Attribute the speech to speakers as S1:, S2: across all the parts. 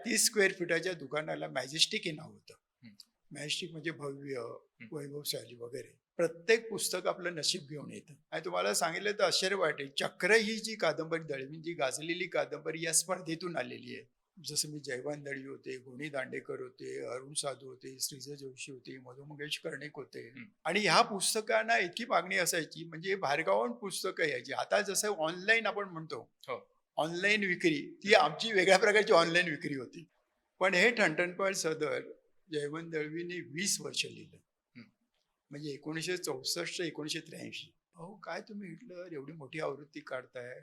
S1: 30 square फुटाच्या दुकानाला majestic हे नाव होतं. मॅजेस्टिक म्हणजे भव्य, वैभवशाली वगैरे. प्रत्येक पुस्तक आपलं नशीब घेऊन येतं. आणि तुम्हाला सांगितलं तर आश्चर्य वाटेल, चक्र ही जी कादंबरी, दळवी जी गाजलेली कादंबरी या स्पर्धेतून आलेली आहे. जसं मी जयवंत दळवी होते, गोनी दांडेकर होते, अरुण साधू होते, श्रीजा जोशी होते, मधु मंगेश कर्णिक होते. आणि ह्या पुस्तकांना इतकी मागणी असायची, म्हणजे बाहेरगावाहून पुस्तकं यायची. आता जसं ऑनलाईन आपण म्हणतो,
S2: हो.
S1: ऑनलाईन विक्री, ती आमची वेगळ्या प्रकारची ऑनलाईन विक्री होती. पण हे ठणठणपळ सदर जयवंत दळवीने 20 वर्ष लिहिलं. म्हणजे 1964 1983. अहो काय तुम्ही हिटलर एवढी मोठी आवृत्ती काढताय.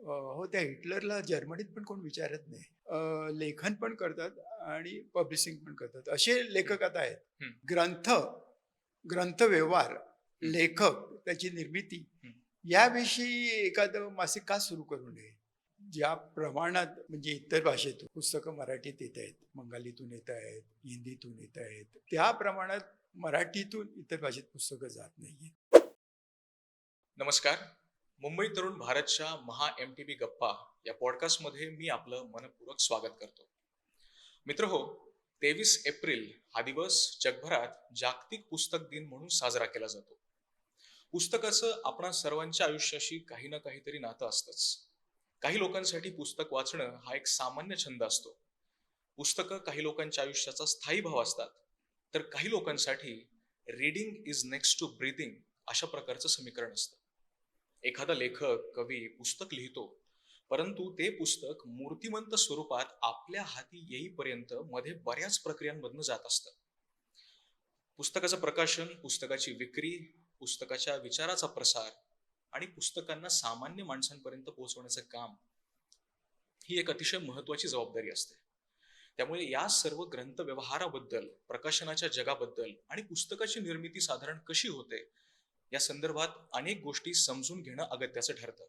S1: हो, त्या हिटलरला जर्मनीत पण कोण विचारत नाही. लेखन पण करतात आणि पब्लिशिंग पण करतात. असे लेखक आता आहेत. ग्रंथ, ग्रंथ व्यवहार, लेखक, त्याची निर्मिती याविषयी एखादं मासिक का सुरू करू नये? ज्या प्रमाणात म्हणजे इतर भाषेतून पुस्तकं मराठीत येत आहेत, बंगालीतून येत आहेत, हिंदीतून येत आहेत, त्या प्रमाणात मराठीतून इतर भाषेत पुस्तकं जात नाहीये.
S2: नमस्कार. मुंबई तरुण भारतच्या महा MTB गप्पा या पॉडकास्टमध्ये मी आपलं मनपूर्वक स्वागत करतो. मित्र हो, 23 एप्रिल हा दिवस जगभरात जागतिक पुस्तक दिन म्हणून साजरा केला जातो. पुस्तकाचं आपणा सर्वांच्या आयुष्याशी काही ना काहीतरी नातं असतंच. काही लोकांसाठी पुस्तक वाचणं हा एक सामान्य छंद असतो. पुस्तकं काही लोकांच्या आयुष्याचा स्थायी भाव असतात, तर काही लोकांसाठी reading is next to breathing अशा प्रकारचं समीकरण असतं. एखादा लेखक, कवी पुस्तक लिहितो, परंतु ते पुस्तक मूर्तिमंत स्वरूपात आपल्या हाती येईपर्यंत मध्ये बऱ्याच प्रक्रियांमधनं जात असतं. पुस्तकाचं प्रकाशन, पुस्तकाची विक्री, पुस्तकाच्या विचाराचा प्रसार आणि पुस्तकांना सामान्य माणसांपर्यंत पोहोचवण्याचं काम ही एक अतिशय महत्वाची जबाबदारी असते. त्यामुळे या सर्व ग्रंथ व्यवहाराबद्दल, प्रकाशनाच्या जगाबद्दल आणि पुस्तकाची निर्मिती साधारण कशी होते या संदर्भात अनेक गोष्टी समजून घेणं अगत्याचं ठरतं.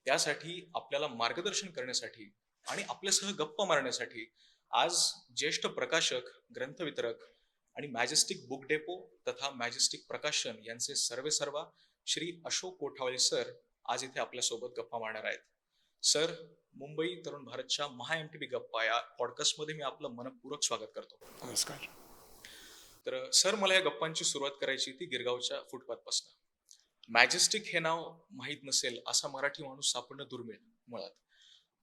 S2: त्यासाठी आपल्याला मार्गदर्शन करण्यासाठी आणि आपल्यासह गप्पा मारण्यासाठी आज ज्येष्ठ प्रकाशक, ग्रंथवितरक आणि मॅजेस्टिक बुक डेपो तथा मॅजेस्टिक प्रकाशन यांचे सर्वेसर्वा श्री अशोक कोठावळे सर आज इथे आपल्यासोबत गप्पा मारणार आहेत. सर, मुंबई तरुण भारतच्या महा MTB गप्पा या पॉडकास्टमध्ये मी आपलं मनपूर्वक स्वागत करतो.
S1: नमस्कार.
S2: तर सर, मला या गप्पांची सुरुवात करायची ती गिरगावच्या फुटपाथपासून. मॅजेस्टिक हे नाव माहीत नसेल असा मराठी माणूस सापडणं दुर्मिळ मुळात.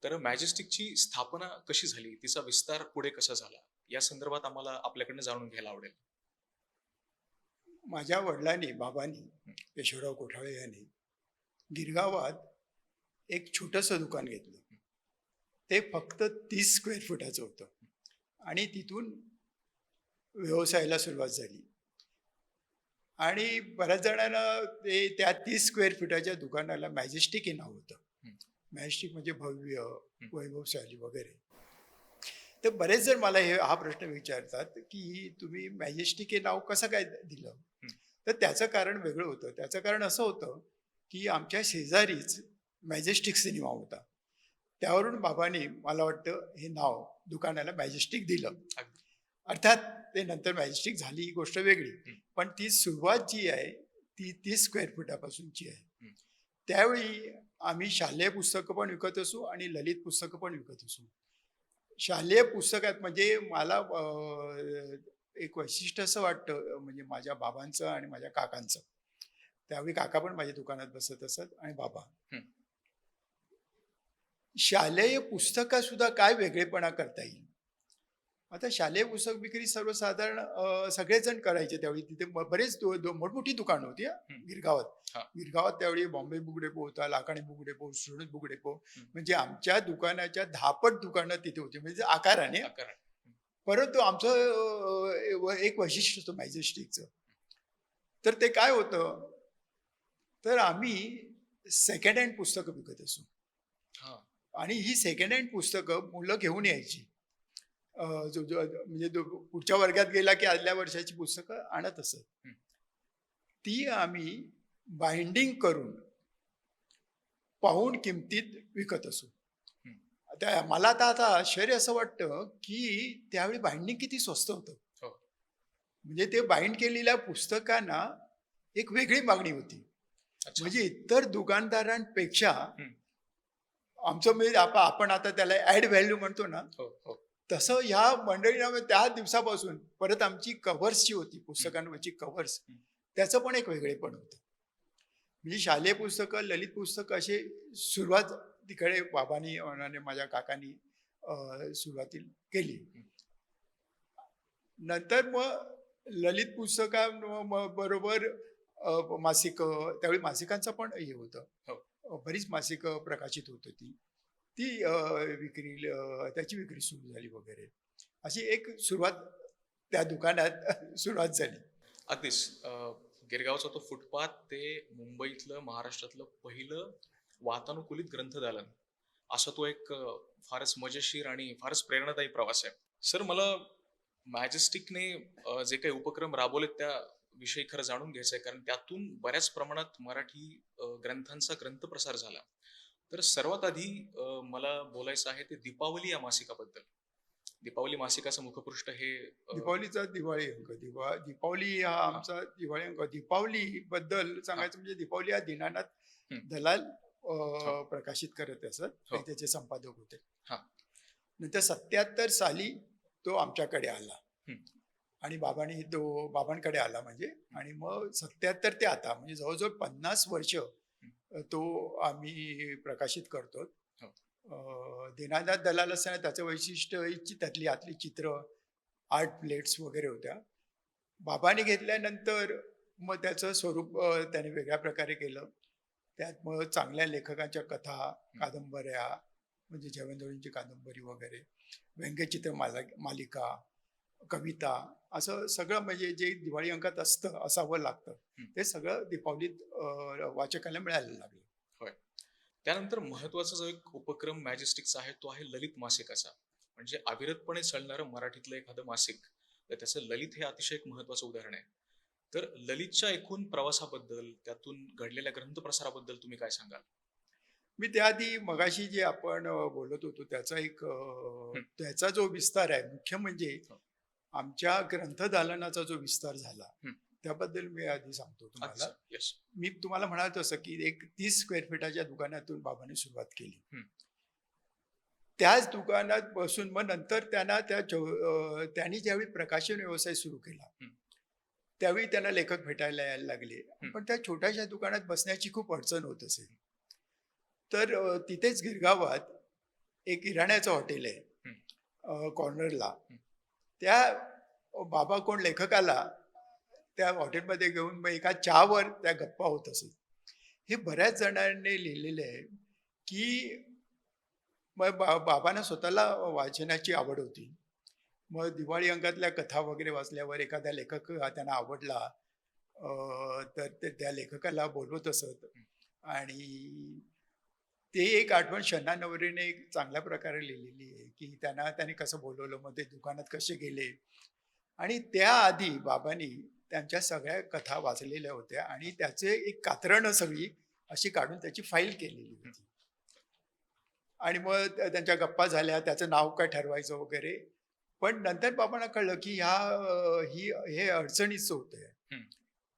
S2: तर मॅजेस्टिकची स्थापना कशी झाली, तिचा विस्तार पुढे कसा झाला, या संदर्भात आम्हाला आपल्याकडनं जाणून घ्यायला आवडेल.
S1: माझ्या वडिलांनी, बाबांनी, यशवराव कोठाळे यांनी गिरगावात एक छोटंसं दुकान घेतलं. ते फक्त 30 स्क्वेअर फुटाचं होतं आणि तिथून व्यवसायाला सुरुवात झाली. आणि बऱ्याच जणांना ते त्या 30 स्क्वेअर फुटाच्या दुकानाला मॅजेस्टिक हे नाव होतं. मॅजेस्टिक म्हणजे भव्य, वैभवशाली वगैरे. तर बरेच जण मला हा प्रश्न विचारतात की तुम्ही मॅजेस्टिक हे नाव कसं काय दिलं? तर त्याचं कारण वेगळं होतं. त्याचं कारण असं होतं की आमच्या शेजारीच मॅजेस्टिक सिनेमा होता. त्यावरून बाबांनी मला वाटतं हे नाव दुकानाला मॅजेस्टिक दिलं. अर्थात ते नंतर मॅजेस्टिक झाली ही गोष्ट वेगळी, पण ती सुरुवात जी आहे ती 30 स्क्वेअर फुटापासूनची आहे. त्यावेळी आम्ही शालेय पुस्तकं पण विकत असू आणि ललित पुस्तकं पण विकत असू. शालेय पुस्तकात म्हणजे मला एक वैशिष्ट्य असं वाटतं, म्हणजे माझ्या बाबांचं आणि माझ्या काकांचं. त्यावेळी काका पण माझ्या दुकानात बसत असत आणि बाबा. शालेय पुस्तकात सुद्धा काय वेगळेपणा करता येईल? आता शालेय पुस्तक विक्री सर्वसाधारण सगळेच जण करायचे त्यावेळी. तिथे बरेच मोठमोठी दुकानं होती गिरगावात. गिरगावात त्यावेळी बॉम्बे बुक डेपो होता, Lakhani book depot, student book depot. म्हणजे आमच्या दुकानाच्या 10 पट दुकानं तिथे होती, म्हणजे आकाराने. परंतु आमचं एक वैशिष्ट्य होतं मॅजेस्टिकचं. तर ते काय होतं, तर आम्ही सेकंड हँड पुस्तकं विकत असू. आणि ही सेकंड हँड पुस्तकं मुलं घेऊन यायची. म्हणजे पुढच्या वर्गात गेला की आदल्या वर्षाची पुस्तकं आणत असत. ती आम्ही बाइंडिंग करून पाहून किमतीत विकत असू. मला आता आश्चर्य असं वाटतं की त्यावेळी बाइंडिंग किती स्वस्त होतं. म्हणजे ते बाइंड केलेल्या पुस्तकांना एक वेगळी मागणी होती. म्हणजे इतर दुकानदारांपेक्षा आमचं म्हणजे आपण आता त्याला ऍड व्हॅल्यू म्हणतो ना,
S2: हो हो
S1: तसं ह्या मंडळींना त्या दिवसापासून परत आमची कव्हर्सची होती, पुस्तकांवरची कव्हर्स,
S2: हं.
S1: त्याचं पण एक वेगळेपण होतं. म्हणजे शालेय पुस्तकं, ललित पुस्तकं अशी सुरुवात तिकडे बाबांनी आणि माझ्या काकांनी सुरुवातीला केली. नंतर मग ललित बरोबर त्यावेळी मासिकांचं पण हे होतं.
S2: हो.
S1: बरीच मासिकं प्रकाशित होत होती. ती त्याची विक्री सुरू झाली वगैरे. अशी एक सुरुवात त्या दुकानात सुरुवात झाली.
S2: अगदीच गिरगावचा तो फुटपाथ ते मुंबईतलं महाराष्ट्रातलं पहिलं वातानुकूलित ग्रंथदालन असा तो एक फारच मजेशीर आणि फारच प्रेरणादायी प्रवास आहे. सर मला मॅजेस्टिकने जे काही उपक्रम राबवलेत त्या विषयी खरं जाणून घ्यायचं आहे कारण त्यातून बऱ्याच प्रमाणात मराठी ग्रंथांचा ग्रंथप्रसार झाला. तर सर्वात आधी मला बोलायचं आहे ते दीपावली या मासिकाबद्दल. दीपावली मासिकाचं मुखपृष्ठ हे
S1: दीपावलीचा दिवाळी अंक, दीपावली हा आमचा दिवाळी अंक. दीपावली बद्दल सांगायचं म्हणजे दीपावली हा दीनानाथ
S2: हं.
S1: दलाल
S2: हो.
S1: प्रकाशित करत असत.
S2: हो.
S1: ते त्याचे संपादक होते.
S2: हा.
S1: नंतर 77 साली तो आमच्याकडे आला.
S2: हं.
S1: आणि तो बाबांकडे आला म्हणजे, आणि मग 77 ते आता म्हणजे जवळजवळ 50 वर्ष तो आम्ही प्रकाशित करतो.
S2: हो.
S1: दीनानाथ दलाल असताना त्याचं वैशिष्ट्य त्यातली आतली चित्र, आर्ट प्लेट्स वगैरे होत्या. बाबांनी घेतल्यानंतर मग त्याचं स्वरूप त्याने वेगळ्या प्रकारे केलं. त्यात मग चांगल्या लेखकांच्या कथा, कादंबऱ्या म्हणजे जयवंतोळींची कादंबरी वगैरे, व्यंग्यचित्र मालिका, कविता, असं सगळं म्हणजे जे दिवाळी अंकात असावं लागतं ते सगळं दीपावलीत वाचकाला मिळायला लागलं.
S2: होय. त्यानंतर महत्वाचा जो एक उपक्रम मॅजेस्टिकचा आहे तो आहे ललित मासिकाचा. म्हणजे अविरतपणे चालणारं मराठीतलं एखादं मासिक, तर त्याचं ललित हे अतिशय एक महत्वाचं उदाहरण आहे. तर ललितच्या एकूण प्रवासाबद्दल त्यातून घडलेल्या ग्रंथप्रसाराबद्दल तुम्ही काय सांगाल?
S1: मी त्याआधी मगाशी जे आपण बोलत होतो त्याचा जो विस्तार आहे, मुख्य म्हणजे
S2: हो.
S1: आमच्या ग्रंथदालनाचा जो विस्तार झाला
S2: हं.
S1: त्याबद्दल मी आधी सांगतो तुम्हाला.
S2: येस.
S1: मी तुम्हाला म्हणाल तसं की एक 30 स्क्वेअर फीटाच्या दुकानातून बाबांनी सुरुवात केली.
S2: हं.
S1: त्याच दुकानात बसून मग नंतर त्यांनी ज्यावेळी प्रकाशन व्यवसाय सुरू केला
S2: हं.
S1: त्यावेळी त्यांना लेखक भेटायला यायला लागले. पण त्या छोट्याशा दुकानात बसण्याची खूप अडचण होत असे. तर तिथेच गिरगावात एक इराण्याचं हॉटेल आहे कॉर्नरला. त्या बाबा कोण लेखकाला त्या हॉटेलमध्ये घेऊन मग एका चहावर त्या गप्पा होत असत. हे बऱ्याच जणांनी लिहिलेले आहे की मग बाबांना स्वतःला वाचनाची आवड होती. मग दिवाळी अंकातल्या कथा वगैरे वाचल्यावर एखादा लेखक त्यांना आवडला तर ते त्या लेखकाला बोलवत असत. आणि ते एक आठवण शन्ना नवरेने एक चांगल्या प्रकारे लिहिलेली आहे की त्याने कसं बोलवलं, मग ते दुकानात कसे गेले. आणि त्याआधी बाबांनी त्यांच्या सगळ्या कथा वाचलेल्या होत्या आणि त्याचे एक कात्रणं सगळी अशी काढून त्याची फाईल केलेली होती. आणि मग त्यांच्या गप्पा झाल्या, त्याचं नाव काय ठरवायचं वगैरे. पण नंतर बाबांना कळलं की हे अडचणीचं होतंय.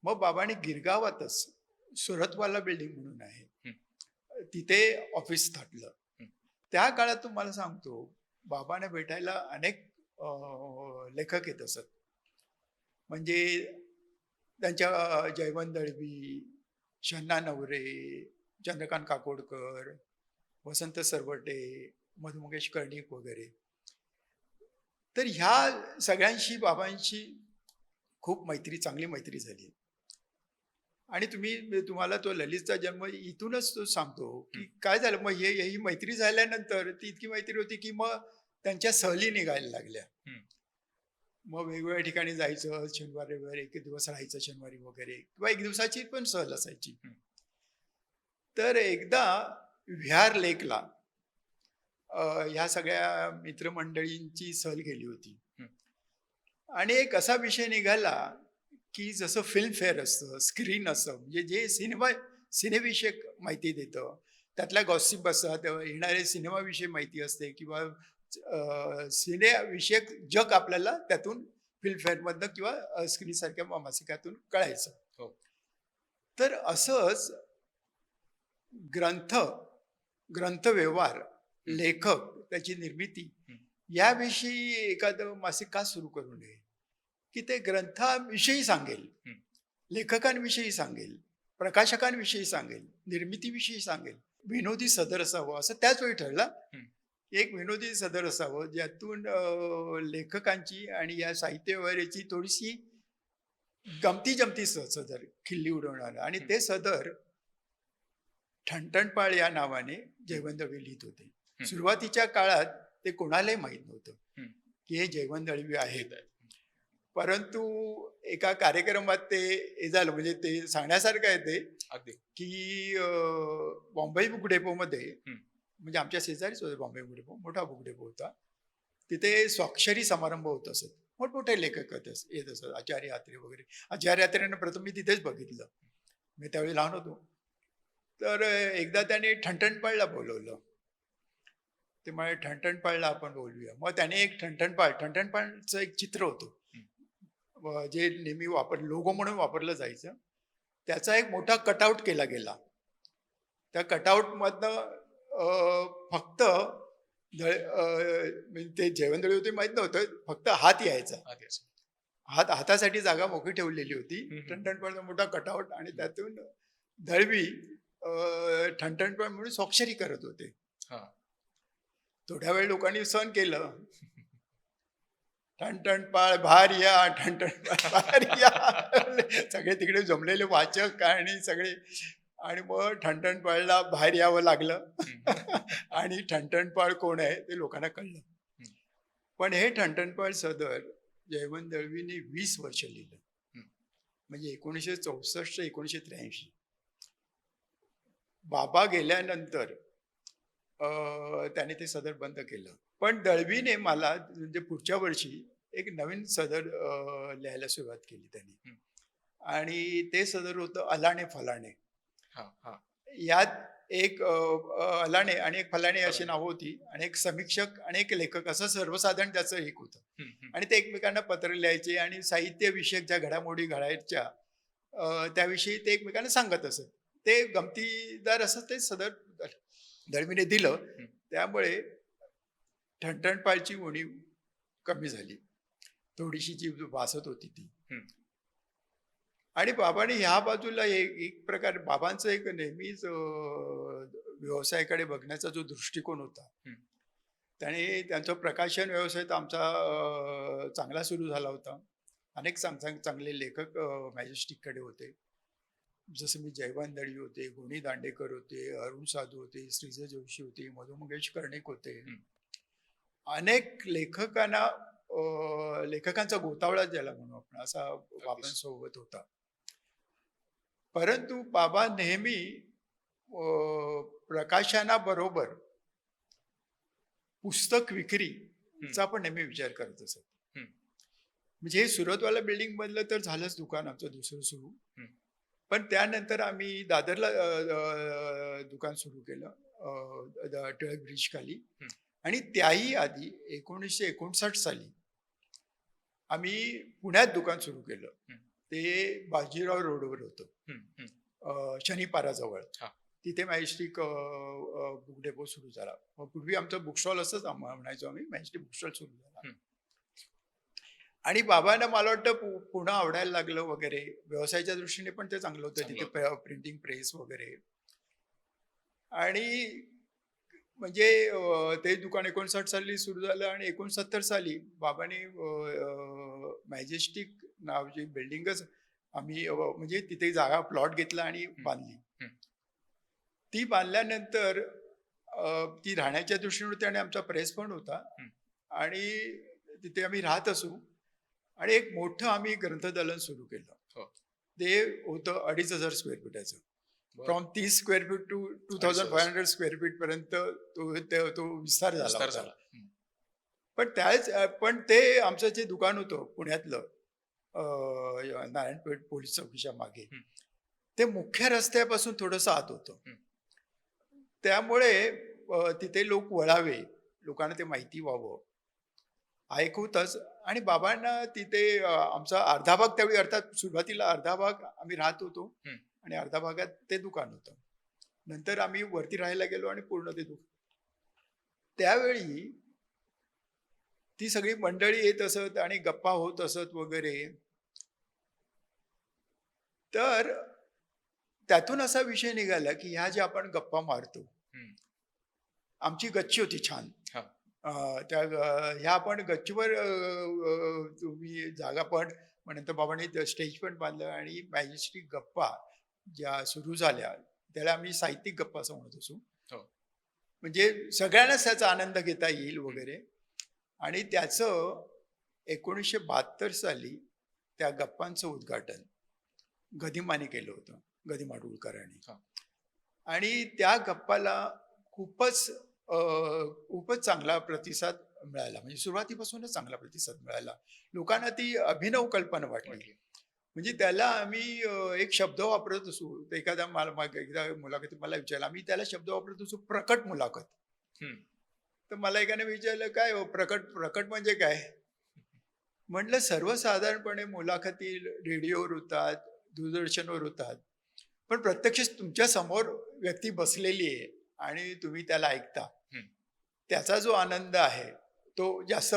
S1: मग बाबांनी गिरगावातच सुरतवाला बिल्डिंग म्हणून आहे, तिथे ऑफिस थाटलं. त्या काळात तुम्हाला सांगतो बाबांना भेटायला अनेक लेखक येत असत. म्हणजे त्यांच्या जयवंत दळवी, शन्ना नवरे, चंद्रकांत काकोडकर, वसंत सरवटे, मधु मंगेश कर्णिक वगैरे. तर ह्या सगळ्यांशी बाबांशी खूप चांगली मैत्री झाली. आणि तुम्हाला तो ललितचा जन्म इथूनच तो सांगतो की काय झालं. मग ही मैत्री झाल्यानंतर ती इतकी मैत्री होती की मग त्यांच्या सहली निघायला लागल्या. मग वेगवेगळ्या ठिकाणी जायचं, शनिवार रविवारी एक दिवस राहायचं शनिवारी वगैरे, किंवा एक दिवसाची पण सहल असायची. तर एकदा विहार लेकला ह्या सगळ्या मित्रमंडळींची सहल गेली होती. आणि एक असा विषय निघाला की जसं फिल्मफेअर असतं, स्क्रीन असतं, म्हणजे जे सिनेविषयक माहिती देतं, त्यातल्या गॉसिप असतात, येणारे सिनेमाविषयी माहिती असते, किंवा सिनेविषयक जग आपल्याला त्यातून फिल्मफेअरमधनं किंवा स्क्रीन सारख्या मासिकातून कळायचं. तर असंच ग्रंथ ग्रंथव्यवहार, लेखक, त्याची निर्मिती याविषयी एखादं मासिक का सुरू करू नये की ते ग्रंथाविषयी सांगेल, लेखकांविषयी सांगेल, प्रकाशकांविषयी सांगेल, निर्मितीविषयी सांगेल, विनोदी सदर असावं असं त्याच वेळी ठरलं. एक विनोदी सदर असावं ज्यातून लेखकांची आणि या साहित्य व्यवहाराची थोडीशी गमती जमती सदर खिल्ली उडवणार. आणि ते सदर ठणठणपाळ या नावाने जयवंत दळवी लिहित होते. सुरुवातीच्या काळात ते कोणालाही माहीत नव्हतं की हे जयवंत दळवी आहेत. परंतु एका कार्यक्रमात ते हे झालं, म्हणजे ते सांगण्यासारखं आहे ते
S2: अगदी
S1: की बॉम्बे बुक डेपोमध्ये, म्हणजे आमच्या शेजारीच होते बॉम्बे बुक डेपो, मोठा बुक डेपो होता. तिथे स्वाक्षरी समारंभ होत असत. मोठमोठे लेखक येत असत, आचार्य यात्रे वगैरे. आचार्य यात्रेनं प्रथम मी तिथेच बघितलं, मी त्यावेळी लहान होतो. तर एकदा त्याने ठणठणपाळला बोलवलं. ते म्हणाले ठणठणपाळला आपण बोलूया. मग त्याने एक ठणठणपाळचं एक चित्र होतं जे नेहमी लोगो म्हणून वापरलं जायचं. त्याचा एक मोठा कटआउट केला गेला. त्या कटआउट मधनं फक्त म्हणजे ते जयवंत दळवी होते माहित नव्हतं, फक्त हात यायचा. हातासाठी जागा मोकळी ठेवलेली होती. ठणठणपाळचा मोठा कटआउट आणि त्यातून दळवी ठणठणपाळ म्हणून स्वाक्षरी करत होते. थोड्या वेळ लोकांनी सहन केलं. ठणठणपाळ बाहेर या, ठणठणपाळ बाहेर या. सगळे तिकडे जमलेले वाचक आणि सगळे. आणि मग ठणठणपाळला बाहेर यावं लागलं. आणि ठणठणपाळ कोण आहे ते लोकांना कळलं. पण हे ठणठणपाळ सदर जयवंत दळवीने 20 वर्ष लिहिलं, म्हणजे 1964 1983. बाबा गेल्यानंतर त्याने ते सदर बंद केलं. पण दळवीने मला म्हणजे पुढच्या वर्षी एक नवीन सदर लिहायला सुरुवात केली त्यांनी. आणि ते सदर होतं अलाणे फलाणे. यात एक अलाणे आणि एक फलाणे अशी नावं होती, आणि एक समीक्षक आणि एक लेखक, असं सर्वसाधारण त्याचं एक होतं. आणि ते एकमेकांना पत्र लिहायचे आणि साहित्य विषयक ज्या घडामोडी घडायच्या त्याविषयी ते एकमेकांना सांगत असत. ते गमतीदार असं ते सदर दळवीने दिलं. त्यामुळे ठणठणपाळची उणीव कमी झाली, थोडीशी जी वासत होती ती. आणि बाबाने ह्या बाजूला एक प्रकार, बाबांचं एक नेहमीच व्यवसायाकडे बघण्याचा जो दृष्टिकोन होता, त्याने त्यांचं प्रकाशन व्यवसाय तर आमचा चांगला सुरू झाला होता. अनेक चांगले लेखक मॅजेस्टिककडे होते. जसं मी जयवंत दळवी होते, गोनी दांडेकर होते, अरुण साधू होते, श्रीजय जोशी होते, मधु मंगेश कर्णिक होते. अनेक लेखकांचा गोतावळा ज्याला म्हणू आपण, असा बाबांसोबत होता. परंतु बाबा नेहमी प्रकाशनाबरोबर पुस्तक विक्रीचा पण नेहमी विचार करत असत. म्हणजे हे सुरतवाला बिल्डिंग मधलं तर झालंच दुकान आमचं दुसरं सुरू. पण त्यानंतर आम्ही दादरला दुकान सुरू केलं टिळक ब्रिज खाली. आणि त्याही आधी 1959 साली आम्ही पुण्यात दुकान सुरू केलं. ते बाजीराव रोडवर होतं, शनिपाराजवळ. तिथे मॅजेस्टिक बुक डेपो सुरू झाला. पूर्वी आमचं बुकस्टॉल असंच म्हणायचो आम्ही, मॅजेस्टिक बुकस्टॉल सुरू झाला. आणि बाबांना मला वाटतं पुन्हा आवडायला लागलं वगैरे. व्यवसायाच्या दृष्टीने पण ते चांगलं होतं. तिथे प्रिंटिंग प्रेस वगैरे. आणि म्हणजे ते दुकान 59 साली सुरू झालं. आणि 69 साली बाबांनी मॅजेस्टिक नावाची बिल्डिंगच आम्ही म्हणजे तिथे जागा प्लॉट घेतला आणि बांधली. ती बांधल्यानंतर ती राहण्याच्या दृष्टीने होती आणि आमचा प्रेस पण होता. आणि तिथे आम्ही राहत असू. आणि एक मोठं आम्ही ग्रंथदालन सुरू केलं. ते होतं 2500 स्क्वेअर फीटाचं. From 30 square feet to 2500 square feet पर्यंत तो विस्तार झाला. पण ते आमचं जे दुकान होतं पुण्यातलं नारायणपेठ पोलीस चौकीच्या मागे, ते मुख्य रस्त्यापासून थोडंसं आत होतं. त्यामुळे तिथे लोक वळावे, लोकांना ते माहिती व्हावं ऐकूतच. आणि बाबांना तिथे आमचा अर्धा भाग त्यावेळी, अर्थात सुरुवातीला अर्धा भाग आम्ही राहत होतो आणि अर्धा भागात ते दुकान होतं. नंतर आम्ही वरती राहायला गेलो आणि पूर्ण ते त्यावेळी ती सगळी मंडळी येत असत आणि गप्पा होत असत वगैरे. तर त्यातून असा विषय निघाला की ह्या ज्या आपण गप्पा मारतो,
S2: हम्म.
S1: आमची गच्ची होती छान.
S2: हा.
S1: ह्या आपण गच्चीवर तुम्ही जागा पण मग नंतर बाबांनी स्टेज पण बांधलं आणि मॅजेस्टिक गप्पा ज्या सुरू झाल्या त्याला आम्ही साहित्यिक गप्पा असं म्हणत असू.
S2: हो.
S1: म्हणजे सगळ्यांनाच त्याचा आनंद घेता येईल वगैरे. आणि त्याचं 1972 साली त्या गप्पांचं उद्घाटन गदिमाने केलं होतं, गदिमा माडगूळकरांनी.
S2: हा.
S1: आणि त्या गप्पाला खूपच खूपच चांगला प्रतिसाद मिळाला. म्हणजे सुरुवातीपासूनच चांगला प्रतिसाद मिळाला. लोकांना ती अभिनव कल्पना वाटली.
S2: वाटली.
S1: म्हणजे त्याला आम्ही एक शब्द वापरत असू. तर एखाद्या एकदा मुलाखतीत मला विचारलं, आम्ही त्याला शब्द वापरत असू प्रकट मुलाखत.
S2: हम्म.
S1: तर मला एकाने विचारलं, काय हो प्रकट प्रकट म्हणजे काय? म्हटलं सर्वसाधारणपणे मुलाखती रेडिओवर होतात, दूरदर्शनवर होतात, पण प्रत्यक्ष तुमच्या समोर व्यक्ती बसलेली आहे आणि तुम्ही त्याला ऐकता.
S2: हम्म.
S1: त्याचा जो आनंद आहे तो जास्त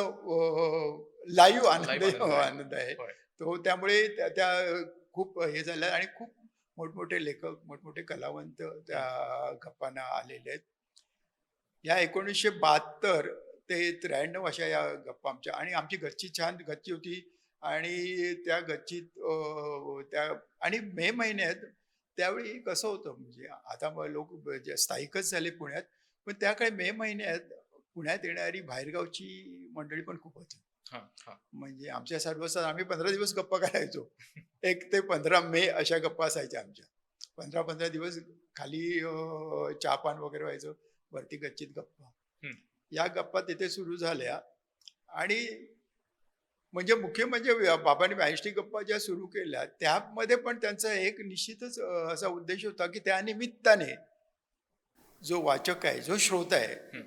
S1: लाईव्ह आनंद
S2: Live आनंद आहे.
S1: आनंद आहे
S2: होय.
S1: तो. त्यामुळे त्या खूप हे झालं आणि खूप मोठमोठे लेखक, मोठमोठे कलावंत त्या गप्पांना आलेले आहेत. या 1972 ते 93 अशा या गप्पा आमच्या. आणि आमची गच्ची छान गच्ची होती आणि त्या गच्चीत त्या आणि मे महिन्यात त्यावेळी कसं होतं म्हणजे आता लोक स्थायिकच झाले पुण्यात, पण त्या काळी मे महिन्यात पुण्यात येणारी बाहेरगावची मंडळी पण खूप होती.
S2: हा. हा.
S1: म्हणजे आमच्या सर्वसाधारण आम्ही 15 दिवस गप्पा करायचो. 1 ते 15 मे अशा गप्पा असायच्या आमच्या. 15-15 दिवस खाली चहापान वगैरे व्हायचं, वरती गच्चीत गप्पा.
S2: हम्म.
S1: या गप्पा तिथे सुरू झाल्या. आणि म्हणजे मुख्य म्हणजे बाबांनी मॅजेस्टिक गप्पा ज्या सुरू केल्या त्यामध्ये पण त्यांचा एक निश्चितच असा उद्देश होता की त्या निमित्ताने जो वाचक आहे, जो श्रोता आहे,
S2: हम्म.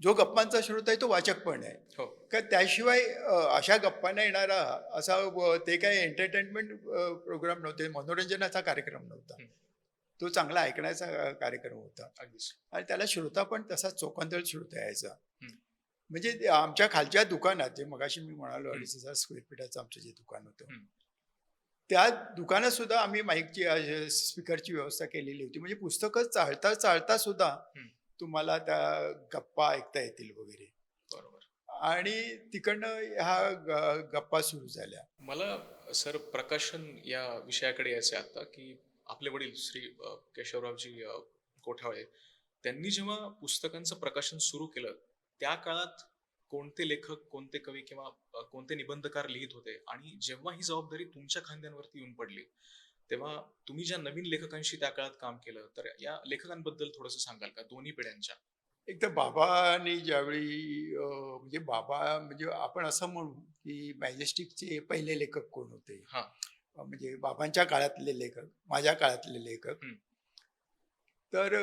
S1: जो गप्पांचा श्रोता आहे तो वाचक पण आहे.
S2: हो.
S1: का त्याशिवाय अशा गप्पांना येणारा असा ते काही एंटरटेनमेंट प्रोग्राम नव्हते, मनोरंजनाचा कार्यक्रम नव्हता.
S2: हम्म.
S1: तो चांगला ऐकण्याचा कार्यक्रम होता.
S2: अगदीच.
S1: आणि त्याला श्रोता पण तसा चोखंदळ श्रोता यायचा.
S2: हम्म.
S1: म्हणजे ते आमच्या खालच्या दुकानात जे मगाशी मी म्हणालो
S2: हम्म.
S1: 2,500 स्क्वेअर फीटाचं आमचं जे दुकान होतं,
S2: हम्म.
S1: त्या दुकानात सुद्धा आम्ही माईकची स्पीकरची व्यवस्था केलेली होती. म्हणजे पुस्तकं चालता चालता सुद्धा
S2: हम्म.
S1: तुम्हाला त्या गप्पा ऐकता येतील वगैरे.
S2: बरोबर.
S1: आणि तिकडनं ह्या गप्पा सुरू झाल्या.
S2: मला सर प्रकाशन या विषयाकडे यायचे आता की आपले वडील श्री केशवरावजी कोठावळे त्यांनी जेव्हा पुस्तकांचं प्रकाशन सुरू केलं त्या काळात कोणते लेखक, कोणते कवी किंवा कोणते निबंधकार लिहित होते आणि जेव्हा ही जबाबदारी तुमच्या खांद्यांवरती येऊन पडली तेव्हा तुम्ही ज्या नवीन लेखकांशी त्या काळात काम केलं तर या लेखकांबद्दल थोडंसं सांगाल का दोन्ही पिढ्यांच्या?
S1: एक तर बाबांनी ज्यावेळी म्हणजे बाबा म्हणजे आपण असं म्हणू की मॅजेस्टिकचे पहिले लेखक कोण होते.
S2: हा.
S1: म्हणजे बाबांच्या काळातले लेखक, माझ्या काळातले लेखक.
S2: हम्म.
S1: तर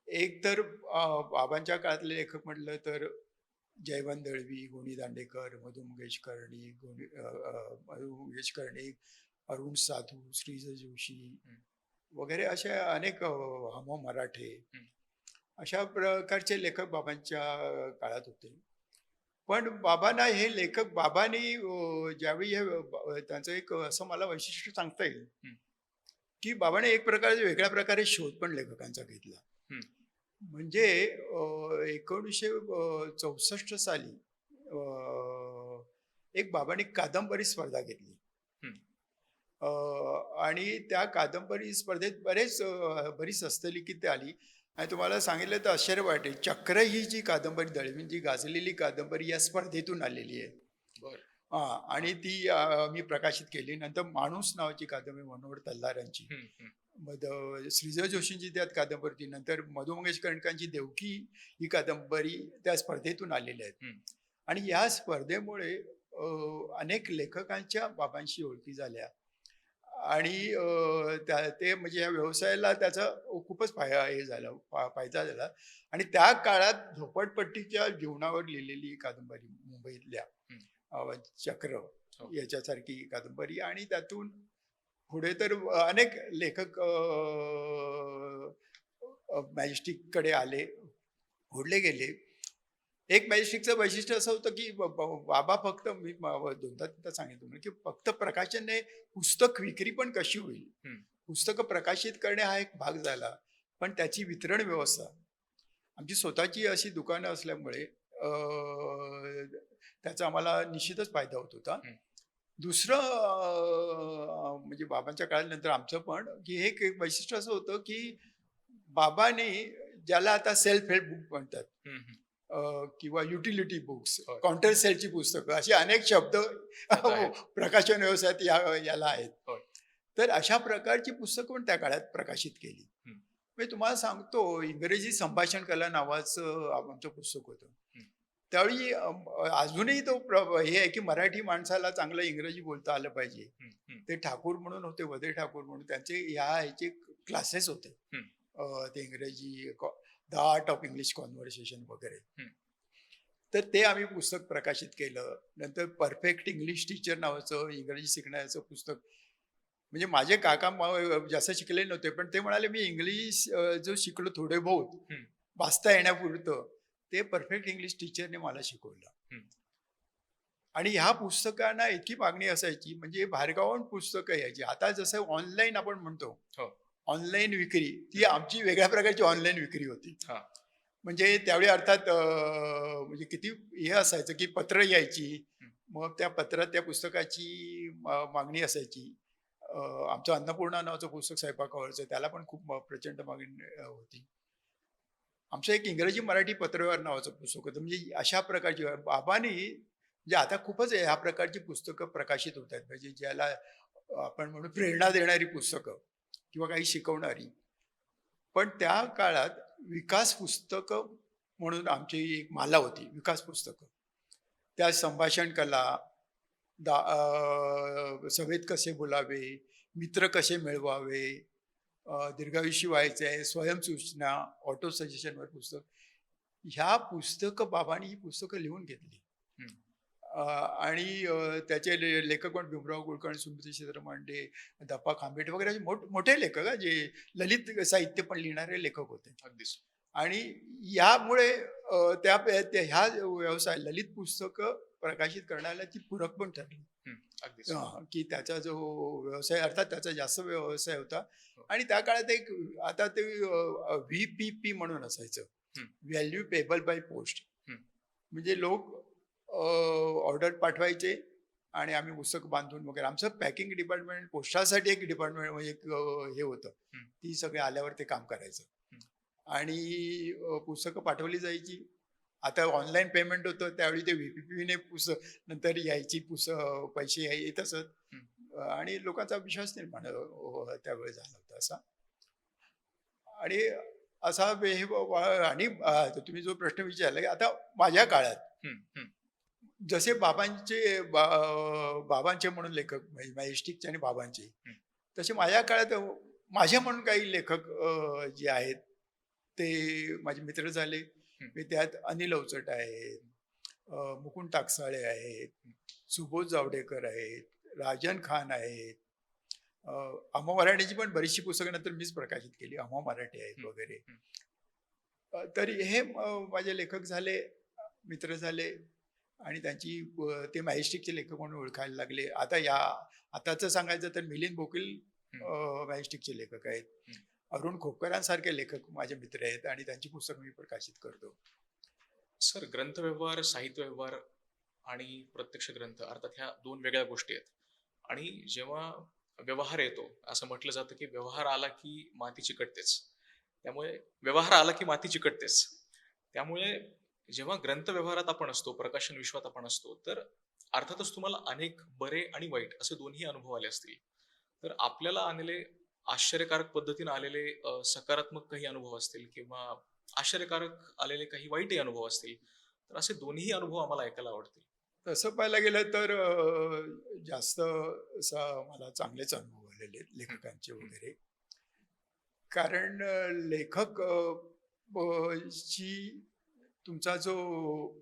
S1: एक तर बाबांच्या काळातले लेखक म्हटलं तर जयवंत दळवी, गोनी दांडेकर, मधु मंगेश कर्णिक, मधु मंगेश कर्णिक, अरुण साधू, श्रीज जोशी वगैरे असे अनेक, हम मराठे, अशा प्रकारचे लेखक बाबांच्या काळात होते. पण बाबांना हे लेखक बाबांनी ज्यावेळी हे त्यांचं एक असं मला वैशिष्ट्य सांगता येईल की बाबाने एक प्रकारे वेगळ्या प्रकारे शोध पण लेखकांचा घेतला. म्हणजे 1964 साली एक बाबांनी कादंबरी स्पर्धा घेतली. आणि त्या कादंबरी स्पर्धेत बरीच हस्तलिखित आली. आणि तुम्हाला सांगितलं तर आश्चर्य वाटेल, चक्र ही जी कादंबरी, दळवींची गाजलेली कादंबरी या स्पर्धेतून आलेली आहे. आणि ती मी प्रकाशित केली. नंतर माणूस नावाची कादंबरी मनोहर तल्लारांची, मग श्रीजय जोशींची त्यात कादंबरी होती. नंतर मधु मंगेश कर्णिकांची देवकी ही कादंबरी त्या स्पर्धेतून आलेल्या आहेत. आणि या स्पर्धेमुळे अनेक लेखकांच्या बाबांशी ओळखी झाल्या. आणि ते म्हणजे या व्यवसायाला त्याचा खूपच हे झाला, फायदा झाला. आणि त्या काळात झोपडपट्टीच्या जीवनावर लिहिलेली कादंबरी मुंबईतल्या चक्र याच्यासारखी कादंबरी, आणि त्यातून पुढे तर अनेक लेखक मॅजेस्टिककडे आले, ओढले गेले. एक मॅजेस्टिकचं वैशिष्ट्य असं होतं, की बाबा फक्त मी दोनदा तीनदा सांगितलं तुम्हाला, की फक्त प्रकाशनने पुस्तक विक्री पण कशी होईल?
S2: हं.
S1: पुस्तकं प्रकाशित करणे हा एक भाग झाला, पण त्याची वितरण व्यवस्था. आमची स्वतःची अशी दुकानं असल्यामुळे त्याचा आम्हाला निश्चितच फायदा होत होता.
S2: हं.
S1: दुसरं म्हणजे बाबांच्या काळानंतर आमचं पण, की हे एक एक वैशिष्ट्य असं होतं, की बाबांनी ज्याला आता सेल्फ हेल्प बुक म्हणतात
S2: हं, हं.
S1: किंवा युटिलिटी बुक्स,
S2: होय.
S1: काउंटर सेलची पुस्तकं, असे अनेक शब्द
S2: आता आहेत.
S1: प्रकाशन व्यवसायात याला आहेत.
S2: होय.
S1: तर अशा प्रकारची पुस्तकं पण त्या काळात प्रकाशित केली.
S2: हं.
S1: मी तुम्हाला सांगतो, इंग्रजी संभाषण कला नावाचं आमचं पुस्तक होतं.
S2: हं.
S1: त्यावेळी अजूनही तो हे आहे, की मराठी माणसाला चांगलं इंग्रजी बोलता आलं पाहिजे.
S2: हं, हं.
S1: ते ठाकूर म्हणून होते, वदे ठाकूर म्हणून त्यांचे ह्याचे क्लासेस होते.
S2: हं.
S1: ते इंग्रजी the art of English conversation वगैरे.
S2: हं.
S1: तर ते आम्ही पुस्तक प्रकाशित केलं. नंतर परफेक्ट इंग्लिश टीचर नावाचं इंग्रजी शिकण्याचं पुस्तक. म्हणजे माझे काका जास्त शिकले नव्हते, पण ते म्हणाले, मी इंग्लिश जो शिकलो थोडे बहुत,
S2: हं.
S1: वाचता येण्यापुरतं, ते परफेक्ट इंग्लिश टीचरने मला शिकवलं.
S2: हं.
S1: आणि ह्या पुस्तकांना इतकी मागणी असायची, म्हणजे बाहेरगावाहून पुस्तकं यायची. आता जसं ऑनलाईन आपण म्हणतो,
S2: हो.
S1: ऑनलाईन विक्री, ती आमची वेगळ्या प्रकारची ऑनलाईन विक्री होती.
S2: हां.
S1: म्हणजे त्यावेळी अर्थात म्हणजे किती हे असायचं, की पत्र यायची.
S2: हं.
S1: मग त्या पत्रात त्या पुस्तकाची मागणी असायची. आमचं अन्नपूर्णा नावाचं पुस्तक स्वयंपाकावरचं, त्याला पण खूप प्रचंड मागणी होती. आमचं एक इंग्रजी मराठी पत्रव्यवहार नावाचं पुस्तक होतं. म्हणजे अशा प्रकारची बाबांनी म्हणजे आता खूपच ह्या प्रकारची पुस्तकं प्रकाशित होत आहेत. म्हणजे ज्याला आपण म्हणू प्रेरणा देणारी पुस्तकं किंवा काही शिकवणारी. पण त्या काळात विकास पुस्तकं म्हणून आमची एक माला होती, विकास पुस्तकं. त्यात संभाषण कला, सभेत कसे बोलावे, मित्र कसे मिळवावे, दीर्घायुषी व्हायचे आहे, स्वयंसूचना, ऑटो सजेशनवर पुस्तक. ह्या पुस्तकं बाबांनी ही पुस्तकं लिहून घेतली.
S2: हं.
S1: आणि त्याचे लेखक पण भीमराव कुलकर्णी, सुमती श्रीधरमांडे, दप्पा खांबेटे वगैरे असे मोठे लेखक जे ललित साहित्य पण लिहिणारे लेखक होते.
S2: अगदीच.
S1: आणि यामुळे ह्या व्यवसाय ललित पुस्तकं प्रकाशित करण्याला ती पूरक पण ठरली.
S2: हं. अगदीच.
S1: की त्याचा जो व्यवसाय अर्थात त्याचा जास्त व्यवसाय होता.
S2: हो.
S1: आणि त्या काळात एक आता ते व्ही-पी-पी म्हणून असायचं,
S2: हं.
S1: Value payable by post.
S2: हं.
S1: म्हणजे लोक ऑर्डर पाठवायचे आणि आम्ही पुस्तक बांधून वगैरे. आमचं पॅकिंग डिपार्टमेंट, पोस्टासाठी एक डिपार्टमेंट म्हणजे एक हे होतं.
S2: हं.
S1: ती सगळे आल्यावर ते काम करायचं.
S2: हं.
S1: आणि पुस्तकं पाठवली जायची. आता ऑनलाईन पेमेंट होतं, त्यावेळी ते व्ही-पी-पीने नंतर यायची पैसे येत असत.
S2: हं.
S1: आणि लोकांचा विश्वास निर्माण त्यावेळी झाला होता असा. आणि असा आणि तुम्ही जो प्रश्न विचारला, की आता माझ्या काळात
S2: हं. हं.
S1: जसे बाबांचे म्हणून लेखक मॅजेस्टिकचे आणि बाबांचे,
S2: हं.
S1: तसे माझ्या काळात माझे म्हणून काही लेखक जे आहेत ते माझे मित्र झाले.
S2: हं.
S1: मी त्यात अनिल अवचट आहेत, मुकुंद टाकसाळे आहेत, सुबोध जावडेकर आहेत, राजन खान आहेत. अमो मराठीची पण बरीचशी पुस्तकं नंतर मीच प्रकाशित केली. अमो मराठी आहेत
S2: हं.
S1: वगैरे.
S2: हं.
S1: तर हे माझे लेखक झाले, मित्र झाले. आणि त्यांची ते मॅजेस्टिकचे लेखक म्हणून ओळखायला लागले. आताचं सांगायचं तर मिलिंद बोकील मॅजेस्टिकचे लेखक आहेत.
S2: हं.
S1: अरुण खोपकरांसारखे लेखक माझे मित्र आहेत आणि त्यांची पुस्तकं मी प्रकाशित करतो.
S2: सर, ग्रंथव्यवहार, साहित्य व्यवहार आणि प्रत्यक्ष ग्रंथ अर्थात ह्या 2 वेगळ्या गोष्टी आहेत. आणि जेव्हा व्यवहार येतो, असं म्हटलं जातं, की व्यवहार आला की माती चिकटतेच. त्यामुळे व्यवहार आला की माती चिकटतेच. त्यामुळे जेव्हा ग्रंथ व्यवहारात आपण असतो, प्रकाशन विश्वात आपण असतो, तर अर्थातच तुम्हाला अनेक बरे आणि वाईट असे दोन्ही अनुभव आले असतील. तर आपल्याला आलेले आश्चर्यकारक पद्धतीने आलेले सकारात्मक काही अनुभव असतील किंवा आश्चर्यकारक आलेले काही वाईटही अनुभव असतील. तर असे दोन्ही अनुभव आम्हाला ऐकायला आवडतील.
S1: तसं पाहायला गेलं तर जास्त असा मला चांगलेच अनुभव आलेले आहेत लेखकांचे
S2: हं.
S1: वगैरे. कारण लेखक ची तुमचा जो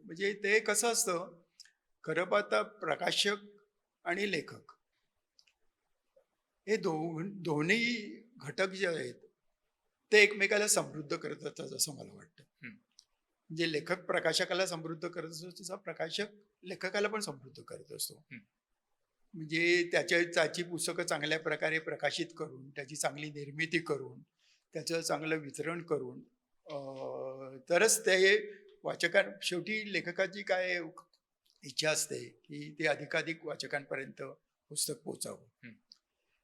S1: म्हणजे ते कसं असतं, खरं पाहता प्रकाशक आणि लेखक हे दोन्ही घटक जे आहेत ते एकमेकाला समृद्ध करत असतात असं मला वाटतं.
S2: हं.
S1: जे लेखक प्रकाशकाला समृद्ध करत असतो तसा प्रकाशक लेखकाला पण समृद्ध करत असतो.
S2: हं.
S1: म्हणजे त्याची पुस्तकं चांगल्या प्रकारे प्रकाशित करून त्याची चांगली निर्मिती करून त्याचं चांगलं वितरण करून तरच ते वाचकां शेवटी लेखकाची काय इच्छा असते की ते अधिकाधिक वाचकांपर्यंत पुस्तक पोचावं.
S2: हं.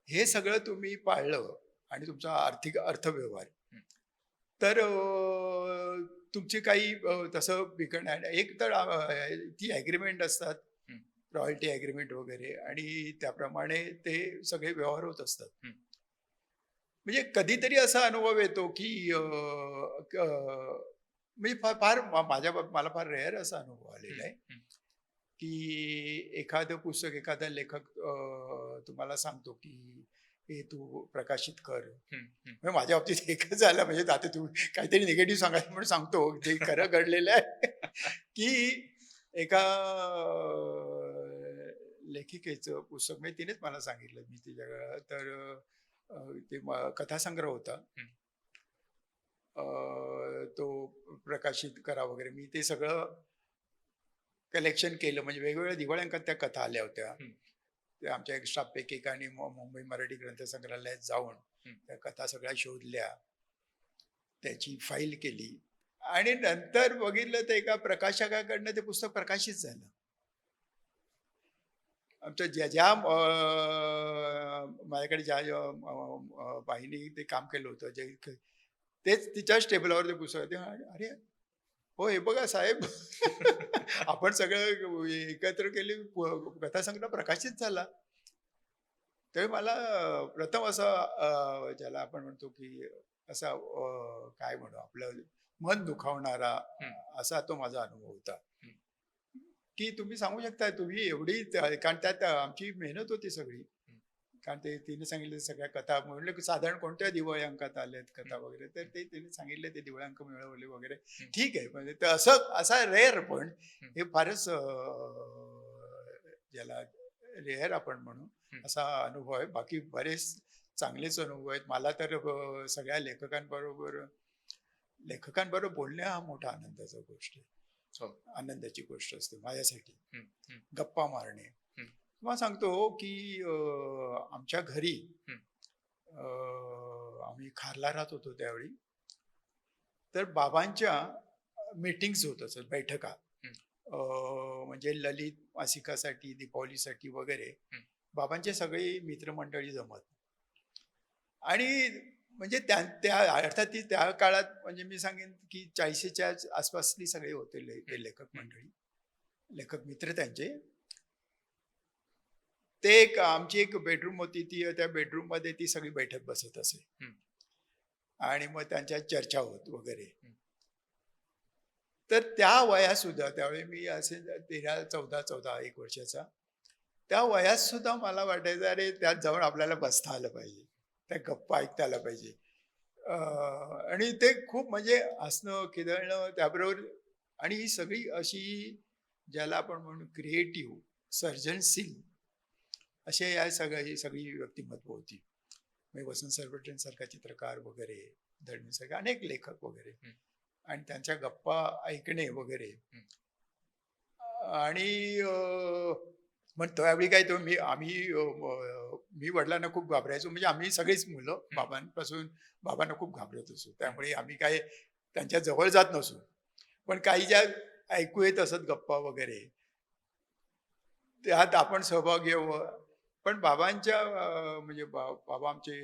S1: हे सगळं तुम्ही पाळलं आणि तुमचा आर्थिक अर्थव्यवहार
S2: हं.
S1: तर तुमची काही तसं बिघडणार एक तर ती ॲग्रीमेंट असतात
S2: हं.
S1: रॉयल्टी ॲग्रीमेंट वगैरे आणि त्याप्रमाणे ते सगळे व्यवहार होत असतात.
S2: हं.
S1: म्हणजे कधीतरी असा अनुभव येतो की म्हणजे फार मला फार रेअर असा अनुभव आलेला आहे
S2: हं.
S1: की एखादं पुस्तक एखादा लेखक तुम्हाला सांगतो की हे तू प्रकाशित कर.
S2: हं. हं.
S1: म्हणजे माझ्या बाबतीत एकच झालं म्हणजे आता तू काहीतरी निगेटिव्ह सांगायचं म्हणून सांगतो जे खरं घडलेलं आहे की एका लेखिकेचं पुस्तक म्हणजे तिनेच मला सांगितलं मी तिच्या तर ते कथासंग्रह होता.
S2: हं.
S1: तो प्रकाशित करा वगैरे मी ते सगळं कलेक्शन केलं म्हणजे वेगवेगळ्या दिवाळ्यांकात त्या कथा आल्या होत्या.
S2: हं.
S1: ते आमच्या एक स्टाफपैकी एकाने मुंबई मराठी ग्रंथसंग्रहालयात जाऊन
S2: हं.
S1: त्या कथा सगळ्या शोधल्या, त्याची फाईल केली आणि नंतर बघितलं तर एका प्रकाशकाकडनं ते पुस्तक प्रकाशित झालं. आमच्या ज्या ज्या माझ्याकडे ज्या बाईंनी ते काम केलं होतं तेच तिच्याच टेबलावर ते पुस्तक ते अरे हो हे बघा साहेब आपण सगळं एकत्र केली कथासंग्रह प्रकाशित झाला. तेव्हा मला प्रथम असा ज्याला आपण म्हणतो की असा काय म्हणू आपलं मन दुखावणारा
S2: हं.
S1: असा तो माझा अनुभव होता
S2: हं.
S1: की तुम्ही सांगू शकता तुम्ही एवढी कारण त्यात आमची मेहनत होती सगळी. कारण ते तिने सांगितलं सगळ्या कथा म्हणलं की साधारण कोणत्या दिवाळी अंकात आल्यात कथा वगैरे तर ते तिने सांगितले ते दिवाळी अंक मिळवले वगैरे ठीक आहे म्हणजे तर असा रेअर पण हे फारच ज्याला रेअर आपण म्हणू असा अनुभव आहे. बाकी बरेच चांगलेच अनुभव आहेत मला तर सगळ्या लेखकांबरोबर बोलणे हा मोठा आनंदाचा गोष्ट आहे.
S2: हो.
S1: आनंदाची गोष्ट असते माझ्यासाठी.
S2: हं. हं.
S1: गप्पा मारणे
S2: हं.
S1: मला सांगतो की आमच्या घरी
S2: हं.
S1: आम्ही खारला राहत होतो त्यावेळी तर बाबांच्या मीटिंग्स होत असत बैठका.
S2: हं.
S1: म्हणजे ललित मासिकासाठी दीपावलीसाठी वगैरे
S2: हं.
S1: बाबांचे सगळी मित्रमंडळी जमत आणि म्हणजे त्या अर्थात ती त्या काळात म्हणजे मी सांगेन की 40च्या आसपासली सगळे होते ते लेखक मंडळी लेखक मित्र त्यांचे. ते एक आमची एक बेडरूम होती ती त्या बेडरूम मध्ये ती सगळी बैठक बसत असे
S2: हं.
S1: आणि मग त्यांच्या चर्चा होत वगैरे.
S2: हं.
S1: तर त्या वयात सुद्धा त्यावेळी मी असे 13-14 1 वर्षाचा त्या वयात सुद्धा मला वाटायचं अरे त्यात जाऊन आपल्याला बसता आलं पाहिजे त्या गप्पा ऐकता आला पाहिजे. आणि ते खूप म्हणजे हसणं खिदळणं त्याबरोबर आणि ही सगळी अशी ज्याला आपण म्हणू क्रिएटिव्ह सर्जनशील असे या ही सगळी व्यक्तिमत्व होती. म्हणजे वसंत सरवटेंसारखा चित्रकार वगैरे दळवींसारखे अनेक लेखक वगैरे आणि त्यांच्या गप्पा ऐकणे वगैरे. आणि मग त्यावेळी काय तो मी वडिलांना खूप घाबरायचो म्हणजे आम्ही सगळीच मुलं बाबांना खूप घाबरत असो त्यामुळे आम्ही काय त्यांच्या जवळ जात नसू पण काही ज्या ऐकू येत असत गप्पा वगैरे त्यात आपण सहभाग घ्यावं. पण बाबांच्या म्हणजे बाबा आमचे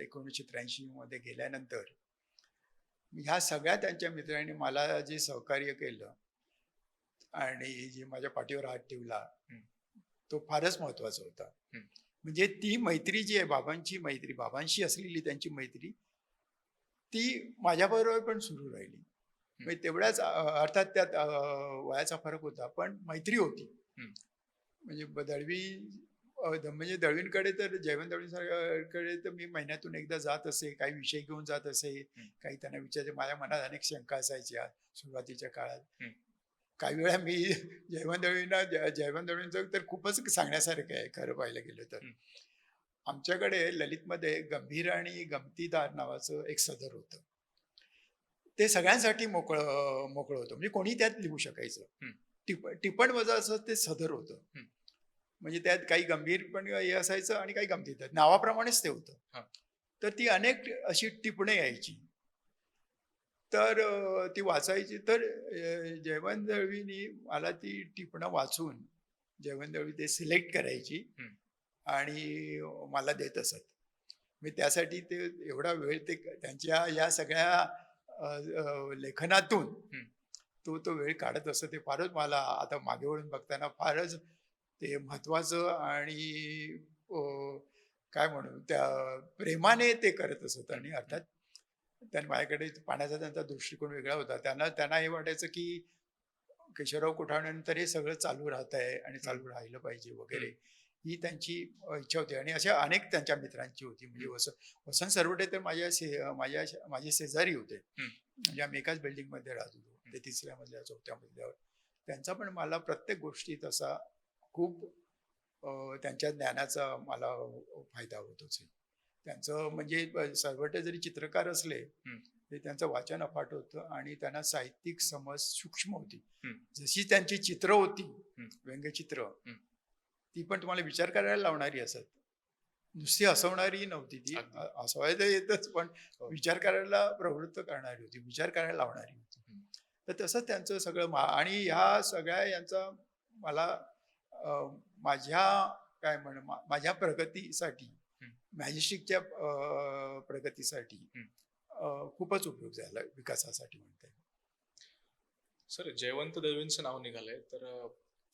S1: 1983 मध्ये गेल्यानंतर ह्या सगळ्या त्यांच्या मित्रांनी मला जे सहकार्य केलं आणि जे माझ्या पाठीवर हात ठेवला तो फारच महत्वाचा होता. म्हणजे ती मैत्री जी आहे बाबांची मैत्री बाबांशी असलेली त्यांची मैत्री ती माझ्याबरोबर पण सुरू राहिली. म्हणजे तेवढ्याच अर्थात त्यात वयाचा फरक होता पण मैत्री होती. म्हणजे म्हणजे दळवींकडे तर जयवंत दळवींकडे तर मी महिन्यातून एकदा जात असे काही विषय घेऊन जात असे काही त्यांना विचारायचे माझ्या मनात अनेक शंका असायच्या सुरुवातीच्या काळात. काही वेळा मी जयवंत दळवींचं तर खूपच सांगण्यासारखं आहे खरं पाहायला गेलं तर. आमच्याकडे ललितमध्ये गंभीर आणि गमतीदार नावाचं एक सदर होतं. ते सगळ्यांसाठी मोकळं होतं, म्हणजे कोणी त्यात लिहू शकायचं.
S2: हं.
S1: टिपण वजा असं ते सदर होतं.
S2: हं.
S1: म्हणजे त्यात काही गंभीर पण हे असायचं आणि काही गमतीदार, नावाप्रमाणेच ते होतं.
S2: हां.
S1: तर ती अनेक अशी टिपणे यायची. तर ती वाचायची. तर जयवंत दळवीनी मला ती टिपणं वाचून जयवंत दळवी ते सिलेक्ट करायची
S2: हं.
S1: आणि मला देत असत. मी त्यासाठी ते एवढा वेळ ते त्यांच्या या सगळ्या लेखनातून
S2: हं.
S1: तो वेळ काढत असत. ते फारच मला आता मागे वळून बघताना फारच ते महत्वाचं आणि काय म्हणू त्या प्रेमाने ते करत असत. आणि अर्थात त्यांनी माझ्याकडे पाहण्याचा त्यांचा दृष्टिकोन वेगळा होता. त्यांना हे वाटायचं की केशवराव कोठावळेनंतर हे सगळं चालू राहत आहे आणि चालू राहिलं पाहिजे वगैरे, ही त्यांची इच्छा होती. आणि अशा अनेक त्यांच्या मित्रांची होती. म्हणजे वसंत सरवटे तर माझे शेजारी होते. म्हणजे आम्ही एकाच बिल्डिंगमध्ये राहत होतो. ते 3ऱ्या मजल्यावर 4थ्या मजल्यावर. त्यांचा पण मला प्रत्येक गोष्टीत असा खूप त्यांच्या ज्ञानाचा मला फायदा होतोच. त्यांचं म्हणजे सरवटे जरी चित्रकार असले ते त्यांचं वाचन अफाट होतं आणि त्यांना साहित्यिक समज सूक्ष्म होती. जशी त्यांची चित्र होती, व्यंगचित्र, ती पण तुम्हाला विचार करायला लावणारी असत. नुसती हसवणारी नव्हती ती. हसवायला येतच, पण विचार करायला प्रवृत्त करणारी होती, विचार करायला लावणारी होती. तर तसंच त्यांचं सगळं आणि ह्या सगळ्या यांचा मला माझ्या माझ्या प्रगतीसाठी, मॅजेस्टिकच्या प्रगतीसाठी खूपच उपयोग झाला, विकासासाठी म्हणता येईल.
S2: सर, जयवंत दळवींचं नाव निघालंय तर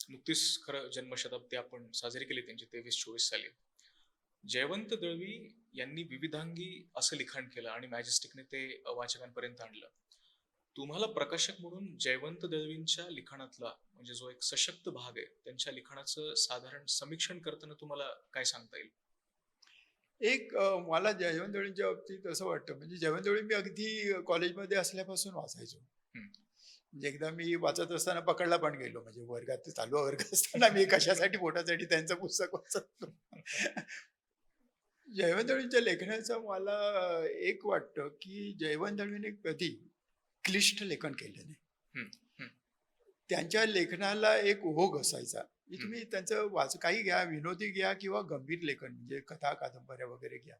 S2: नुकतीच खरं जन्मशताब्दी आपण साजरी केली त्यांची 23-24 साली. जयवंत दळवी यांनी विविधांगी असं लिखाण केलं आणि मॅजेस्टिकने ते वाचकांपर्यंत आणलं. तुम्हाला प्रकाशक म्हणून जयवंत दळवींच्या लिखाणातला म्हणजे जो एक सशक्त भाग आहे त्यांच्या लिखाणाचं साधारण समीक्षण करताना तुम्हाला काय सांगता येईल?
S1: मला जयवंत दळवींच्या बाबतीत असं वाटतं, म्हणजे जयवंत दळवी मी अगदी कॉलेजमध्ये असल्यापासून वाचायचो. म्हणजे एकदा मी वाचत असताना पकडला पण गेलो, म्हणजे वर्गात चालू वर्ग असताना मी कशासाठी पोटासाठी त्यांचं पुस्तक वाचत. जयवंत दळवींच्या लेखनाचं मला एक वाटतं की जयवंत दळवीने कधी क्लिष्ट लेखन केलं नाही. त्यांच्या लेखनाला एक ओघ असायचा. तुम्ही त्यांचं काही घ्या, विनोदी घ्या किंवा गंभीर लेखन म्हणजे कथा कादंबऱ्या वगैरे घ्या.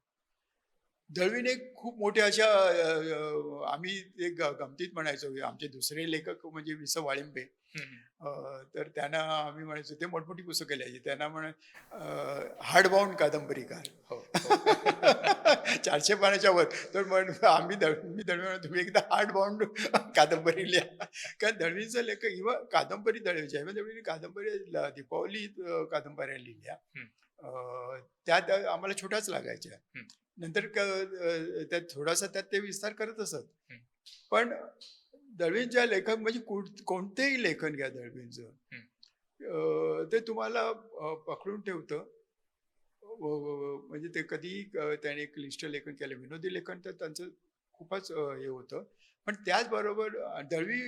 S1: दळवीने खूप मोठ्या अशा आम्ही एक गमतीत म्हणायचो, आमचे दुसरे लेखक म्हणजे वि. स. वाळिंबे. तर त्यांना आम्ही म्हणायचो, ते मोठमोठी पुस्तकं लिहायची, त्यांना हार्डबाउंड कादंबरीकार. 400 पानाच्या वर. तर मी दळवी तुम्ही एकदा हार्डबाउंड कादंबरी लिहा. कारण दळवींचं लेखक किंवा कादंबरी जयवंत दळवींनी कादंबरी दीपावली कादंबऱ्या लिहिल्या. त्यात आम्हाला छोट्याच लागायच्या. नंतर त्यात थोडासा ते विस्तार करत असत. पण दळवींच्या लेखन म्हणजे कोणतेही लेखन घ्या दळवींचं, ते तुम्हाला पकडून ठेवतं. म्हणजे ते कधी त्याने क्लिष्ट लेखन केलं, विनोदी लेखन तर त्यांचं खूपच हे होतं. पण त्याचबरोबर दळवी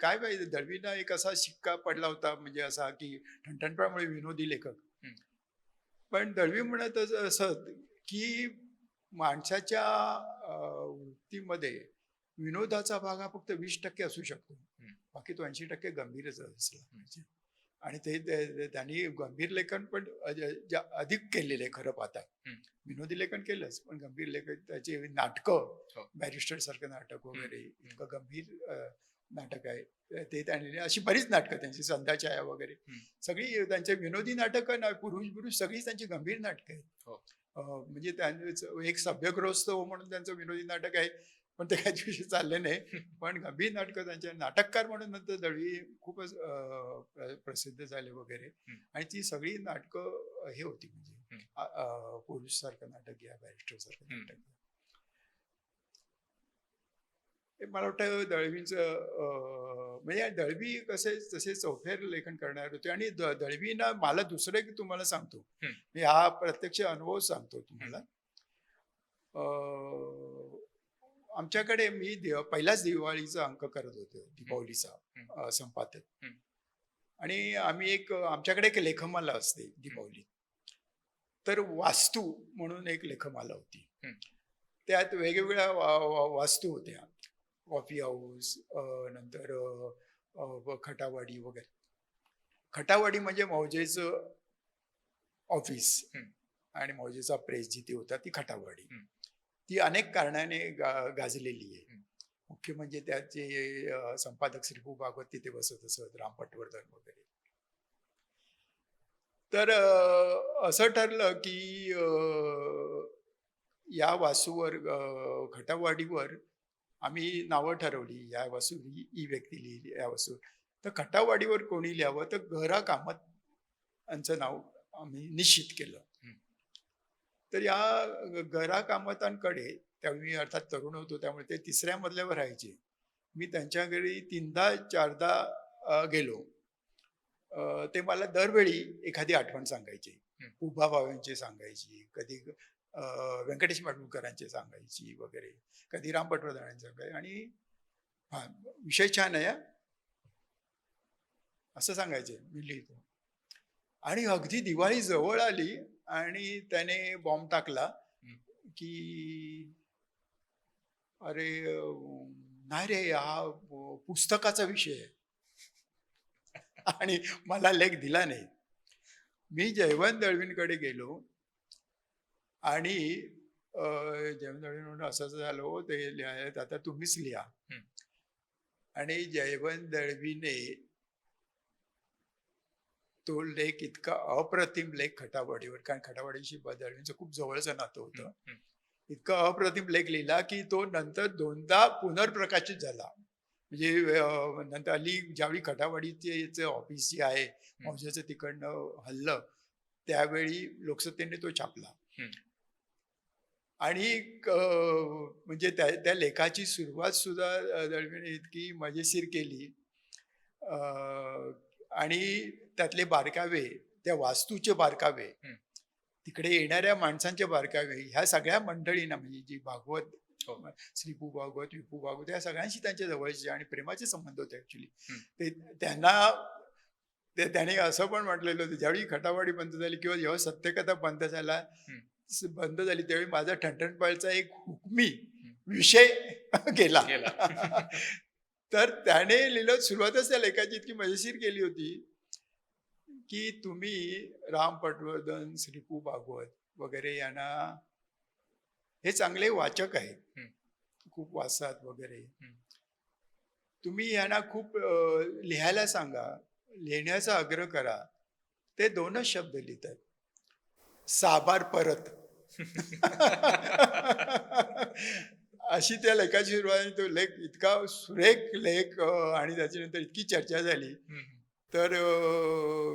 S1: काय पाहिजे, दळवींना एक असा शिक्का पडला होता, म्हणजे असा की ठणठणपणामुळे विनोदी लेखक. पण दळवी म्हणत असत की माणसाच्या वृत्तीमध्ये विनोदाचा भाग हा फक्त 20% असू शकतो, बाकी तो 80% गंभीरच असला पाहिजे. आणि त्यांनी गंभीर लेखन पण अधिक केलेले खरं पाहता. विनोदी लेखन केलंच, पण गंभीर लेखन त्याची नाटकं, बॅरिस्टर सारखं नाटक वगैरे इतकं गंभीर नाटक आहे ते. त्यांनी अशी बरीच नाटकं त्यांची, संध्याछाया वगैरे सगळी त्यांचे विनोदी नाटकं, पुरुष सगळी त्यांची गंभीर नाटकं आहेत. म्हणजे त्यांचं एक सभ्यग्रस्त म्हणून त्यांचं विनोदी नाटक आहे, पण ते काही दिवशी चालले नाही. पण गंभीर नाटकं त्यांच्या, नाटककार म्हणून नंतर दळवी खूपच प्रसिद्ध झाले वगैरे. आणि ती सगळी नाटकं हे होती, म्हणजे पुरुष सारखं नाटक घ्या, बॅरिस्टर सारखं नाटक घ्या. मला वाटतं दळवींचं म्हणजे दळवी तसे चौफेर लेखन करणार होते. आणि दळवींना मला दुसरं की तुम्हाला सांगतो, मी हा प्रत्यक्ष अनुभव सांगतो तुम्हाला. आमच्याकडे मी पहिलाच दिवाळीचा अंक करत होतो, दीपावलीचा संपादक. आणि आमच्याकडे एक लेखमाला असते दीपावली. तर वास्तू म्हणून एक लेखमाला होती.
S2: हं.
S1: त्यात वेगवेगळ्या वास्तू होत्या. कॉफी हाऊस, नंतर खटावाडी वगैरे. खटावाडी म्हणजे मौजेचं ऑफिस
S2: हं.
S1: आणि मौजेचा प्रेस जिथे होता ती खटावाडी.
S2: हं.
S1: ती अनेक कारणाने गाजलेली आहे.
S2: हं.
S1: मुख्य म्हणजे त्याचे संपादक श्रीपू भागवत तिथे बसत असत, राम पटवर्धन वगैरे. तर असं ठरलं की या वासूवर, खटावाडीवर आम्ही नावं ठरवली. या वासू ही व्यक्ती लिहिली या वासूवर. तर खटावाडीवर कोणी लिहावं, तर गरा कामत यांचं नाव आम्ही निश्चित केलं.
S2: हं.
S1: तर या गरा कामतांकडे त्यावेळी मी अर्थात तरुण होतो, त्यामुळे ते 3ऱ्या मजल्यावर राहायचे. मी त्यांच्या घरी 3दा 4दा गेलो. ते मला दरवेळी एखादी आठवण सांगायची.
S2: हं.
S1: उभा भावेंची सांगायची, कधी व्यंकटेश माडगूळकरांची सांगायची वगैरे, कधी राम पटवर्धनांची सांगायची. आणि हा विषय छान आहे हा, असं सांगायचे. मी लिहितो. आणि अगदी दिवाळी जवळ आली आणि त्याने बॉम्ब टाकला
S2: हं.
S1: की अरे नाही रे, हा पुस्तकाचा विषय आहे. आणि मला लेख दिला नाही. मी जयवंत दळवींकडे गेलो आणि जयवंत दळवी म्हणून असं असं झालं हो, ते लिहायला आता तुम्हीच लिहा.
S2: हं.
S1: आणि जयवंत दळवीने तो लेख, इतका अप्रतिम लेख खटावाडीवर, कारण खटावाडीशी दळवींचं खूप जवळचं नातं होतं,
S2: हं. हं.
S1: इतका अप्रतिम लेख लिहिला की तो नंतर 2दा पुनर्प्रकाशित झाला. म्हणजे नंतर अली ज्यावेळी खटावाडीचे ऑफिस जे आहे मौजेचं तिकडनं हल्लं, त्यावेळी लोकसत्तेने तो छापला.
S2: हं.
S1: आणि म्हणजे त्या लेखाची सुरुवात सुद्धा दळवीने इतकी मजेशीर केली. आणि त्यातले बारकावे, त्या वास्तूचे बारकावे,
S2: हं.
S1: तिकडे येणाऱ्या माणसांचे बारकावे, ह्या सगळ्या मंडळींना, म्हणजे जी भागवत,
S2: हो.
S1: श्रीपू भागवत, विपू भागवत, या सगळ्यांशी त्यांचे जवळचे आणि प्रेमाचे संबंध होते ऍक्च्युली.
S2: हं.
S1: ते त्यांना, त्याने असं पण म्हटलेलं होतं, ज्यावेळी खटावाडी बंद झाली किंवा जेव्हा सत्यकथा बंद झाला,
S2: हं.
S1: बंद झाली, त्यावेळी माझा ठणठणपाळचा एक हुकमी विषय गेला.
S2: गेला.
S1: तर त्याने लिहिलं, सुरुवातच त्या लेखाची इतकी मजेशीर केली होती की तुम्ही राम पटवर्धन, श्रीपू भागवत वगैरे यांना, हे चांगले वाचक आहेत,
S2: हं.
S1: खूप वाचतात वगैरे,
S2: हं.
S1: तुम्ही यांना खूप लिहायला सांगा, लिहिण्याचा आग्रह करा. ते 2च शब्द लिहितात, साबार परत. अशी त्या लेखाची सुरुवात. तो लेख इतका सुरेख लेख, आणि त्याच्यानंतर इतकी चर्चा झाली.
S2: हं.
S1: तर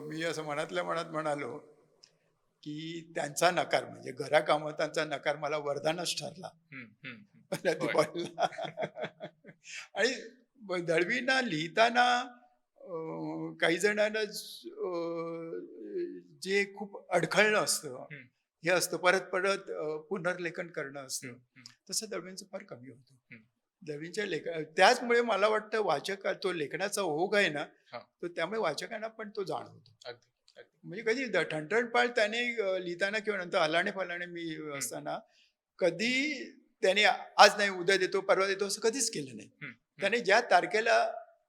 S1: मी असं मनातल्या मनात म्हणालो की त्यांचा नकार, म्हणजे घरा कामतांचा नकार मला वरदानच ठरला.
S2: हं. हं. हं.
S1: प्रतिभाला. आणि दळवींना लिहिताना काही जणांना जे खूप अडखळणं असतं,
S2: हं.
S1: हे असतं, परत परत पुनर्लेखन करणं असतं,
S2: हं. हं.
S1: तसं दळवींचं फार कमी होतं.
S2: हं.
S1: दळवींच्या त्याचमुळे मला वाटतं वाचक, तो लेखनाचा ओघ आहे ना,
S2: हां.
S1: तो त्यामुळे वाचकांना पण तो जाणवतो.
S2: अगदी. अगदी.
S1: म्हणजे कधी ठणठणपाळ त्याने लिहिताना किंवा नंतर अलाणे फलाणे मी असताना कधी त्याने आज नाही उद्या देतो परवा देतो असं कधीच केलं नाही.
S2: हं. हं.
S1: त्याने ज्या तारखेला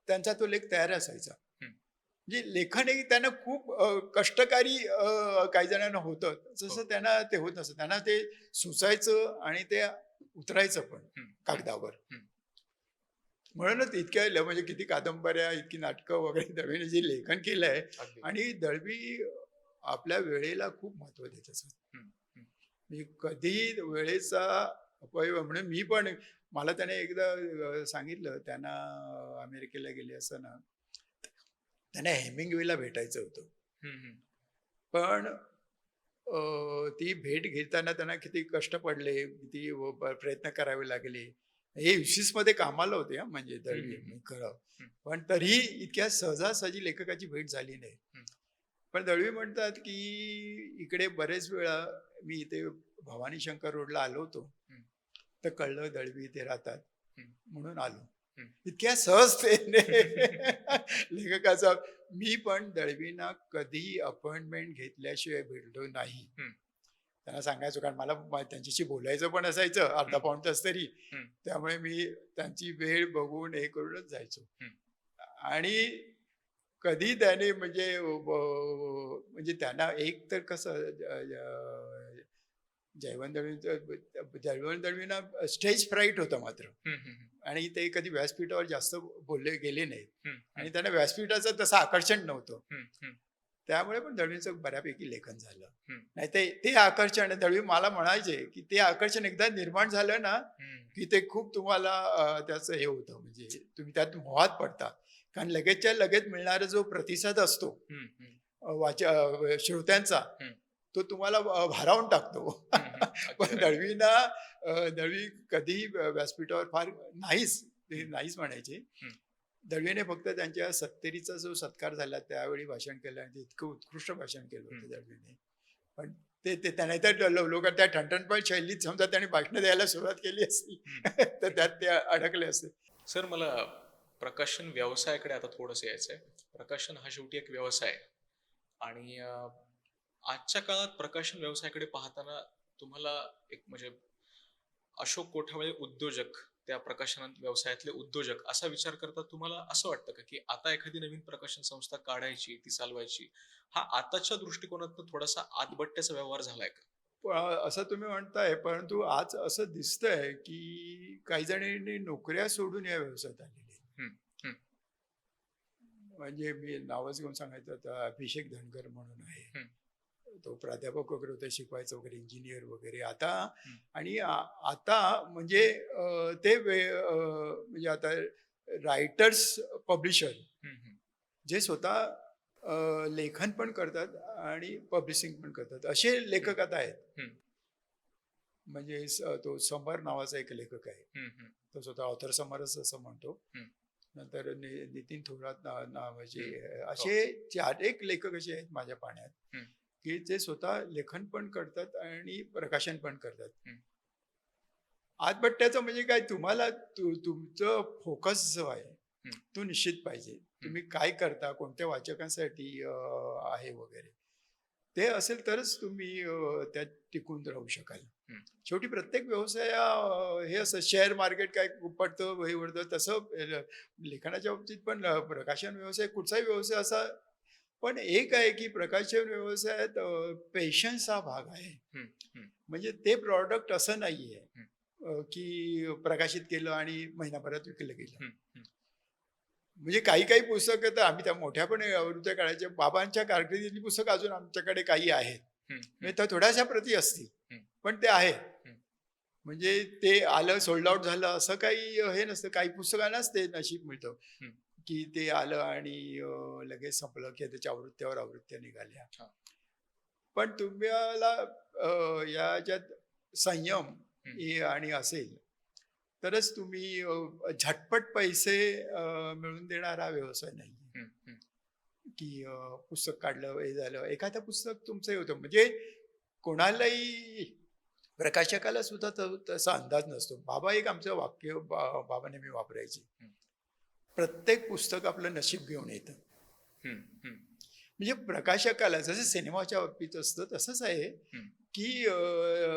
S1: त्यांचा तो लेख तयार असायचा.
S2: हं.
S1: म्हणजे लेखन हे त्यांना खूप कष्टकारी काही जणांना होतं,
S2: हो.
S1: जसं त्यांना ते होत नसतं. त्यांना ते सुचायचं आणि ते उतरायचं पण
S2: हं.
S1: कागदावर.
S2: हं.
S1: म्हणूनच इतक्या, म्हणजे किती कादंबऱ्या, इतकी नाटकं वगैरे दळवीने जे लेखन केलंय.
S2: अगदी.
S1: आणि दळवी आपल्या वेळेला खूप महत्व देत असत.
S2: हं. हं.
S1: म्हणजे कधी वेळेचा अपव्यय, म्हणून मी पण, मला त्याने एकदा सांगितलं, त्यांना अमेरिकेला गेले असताना त्यांना हेमिंग्वेला भेटायचं होतं.
S2: हं. हं.
S1: पण ती भेट घेताना त्यांना किती कष्ट पडले, किती प्रयत्न करावे लागले. हे 20 मध्ये कामाला होते हा, म्हणजे दळवी,
S2: हं.
S1: खरं.
S2: हं.
S1: पण तरीही इतक्या सहजासहजी लेखकाची भेट झाली नाही.
S2: हं.
S1: पण दळवी म्हणतात की इकडे बरेच वेळा मी इथे भवानी शंकर रोडला आलो होतो,
S2: हं.
S1: तर कळलं दळवी इथे राहतात,
S2: हं.
S1: म्हणून आलो.
S2: हं.
S1: इतक्या सहजतेने लेखकाचा. मी पण दळवींना कधीही अपॉइंटमेंट घेतल्याशिवाय भेटलो नाही.
S2: हं.
S1: त्यांना सांगायचो, कारण मला त्यांच्याशी बोलायचं पण असायचं अर्धा पाऊण तास तरी.
S2: हं.
S1: त्यामुळे मी त्यांची वेळ बघून हे करूनच जायचो.
S2: हं.
S1: आणि कधी त्याने म्हणजे त्यांना एक तर कसं जयवंत दळवींना स्टेज फ्राईट होतं मात्र.
S2: हं, हं, हं.
S1: आणि ते कधी व्यासपीठावर जास्त बोलले गेले नाहीत.
S2: हं,
S1: आणि त्यांना व्यासपीठाचं तसं आकर्षण नव्हतं.
S2: हं, हं,
S1: त्यामुळे पण दळवींचं बऱ्यापैकी लेखन झालं.
S2: हं.
S1: नाही ते आकर्षण दळवी मला म्हणायचे, की ते आकर्षण एकदा निर्माण झालं ना,
S2: हं.
S1: की ते खूप तुम्हाला त्याचं हे होतं, म्हणजे तुम्ही त्यात मोहात पडता. कारण लगेचच्या लगेच मिळणारा जो प्रतिसाद असतो
S2: हं, हं.
S1: श्रोत्यांचा,
S2: हं.
S1: तो तुम्हाला भारावून टाकतो.
S2: हं, हं. अगदी
S1: पण
S2: खरं आहे.
S1: दळवी कधीही व्यासपीठावर फार ते नाहीच म्हणायचे.
S2: हं.
S1: दळवीने फक्त त्यांच्या 70चा जो सत्कार झाला त्यावेळी भाषण केलं, आणि ते इतकं उत्कृष्ट भाषण केलं होतं दळवीने. पण ते त्याने तर लोक त्या ठणठणपण शैलीत समजा त्यांनी भाषणं द्यायला सुरुवात केली असती तर त्यात ते अडकले असते.
S2: सर, मला प्रकाशन व्यवसायाकडे आता थोडंसं यायचं आहे. प्रकाशन हा शेवटी एक व्यवसाय आहे. आणि आजच्या काळात प्रकाशन व्यवसायाकडे पाहताना तुम्हाला एक म्हणजे अशोक कोठावळे उद्योजक, त्या प्रकाशन व्यवसायातले उद्योजक असा विचार करता तुम्हाला असं वाटतं का, की आता एखादी नवीन प्रकाशन संस्था काढायची, ती चालवायची, हा आताच्या दृष्टिकोनातून थोडासा आतबट्ट्याचा व्यवहार झालाय का?
S1: असं तुम्ही म्हणताय, परंतु आज असं दिसतंय की काही जणांनी नोकऱ्या सोडून या व्यवसायात आलेले आहेत.
S2: हं, हं,
S1: म्हणजे मी नावच घेऊन सांगायचं तर अभिषेक धनगर म्हणून आहे.
S2: हं.
S1: तो प्राध्यापक वगैरे होता, शिकवायचं वगैरे, इंजिनियर वगैरे. आता
S2: हं.
S1: आणि आता म्हणजे म्हणजे आता रायटर्स पब्लिशर
S2: हं, हं.
S1: जे स्वतः लेखन पण करतात आणि पब्लिशिंग पण करतात, असे लेखक आता आहेत.
S2: हं.
S1: म्हणजे तो समर नावाचा एक लेखक आहे.
S2: हं, हं.
S1: तो स्वतः ऑथर समरच असं म्हणतो.
S2: हं.
S1: नंतर नितीन थोरात नावाचे
S2: हो.
S1: असे 4 एक लेखक असे आहेत माझ्या पाहण्यात,
S2: हं.
S1: की जे स्वतः लेखन पण करतात आणि प्रकाशन पण करतात.
S2: हं.
S1: आतबट्ट्याचं म्हणजे काय, तुम्हाला तुमचं फोकस जो आहे
S2: हं.
S1: तो निश्चित पाहिजे. तुम्ही काय करता, कोणत्या वाचकांसाठी आहे वगैरे, ते असेल तरच तुम्ही त्यात टिकून राहू शकाल.
S2: हं.
S1: शेवटी प्रत्येक व्यवसाय हे असं शेअर मार्केट काय पडतं हे उडतं तसं लेखनाच्या बाबतीत पण प्रकाशन व्यवसाय, कुठचाही व्यवसाय असा. पण एक आहे की प्रकाशन व्यवसायात पेशन्स हा भाग आहे.
S2: हं, हं.
S1: म्हणजे ते प्रॉडक्ट असं नाहीये
S2: हं.
S1: की प्रकाशित केलं आणि महिनाभरात विकलं गेलं.
S2: हं, हं.
S1: म्हणजे काही काही पुस्तकं तर आम्ही त्या मोठ्या पण आवृत्त्या काढायच्या. बाबांच्या कारकिर्दीतली पुस्तकं अजून आमच्याकडे काही आहेत.
S2: हं, हं.
S1: म्हणजे त्या थोड्याशा प्रती असतील,
S2: हं.
S1: पण ते आहेत.
S2: हं.
S1: म्हणजे ते आलं सोल्ड आउट झालं असं काही हे नसतं. काही पुस्तकांनाच ते नशीब मिळतं
S2: हं.
S1: की ते आलं आणि लगेच संपलं, की त्याच्या आवृत्त्या निघाल्या.
S2: हां.
S1: पण तुम्हाला याच्यात संयम
S2: हं.
S1: आणि असेल तरच तुम्ही झटपट पैसे मिळवून देणारा व्यवसाय नाही.
S2: हं, हं.
S1: की पुस्तक काढलं, हे झालं, एखादं पुस्तक तुमचं हे होतं. म्हणजे कोणालाही, प्रकाशकाला सुद्धा तसा अंदाज नसतो. बाबा एक आमचं वाक्य बाबा नेहमी वापरायचे,
S2: हं.
S1: प्रत्येक पुस्तक आपलं नशीब घेऊन येतं.
S2: हं, हं.
S1: म्हणजे प्रकाशकाला जसं सिनेमाच्या बाबतीत असतं तसंच आहे,
S2: हं.
S1: की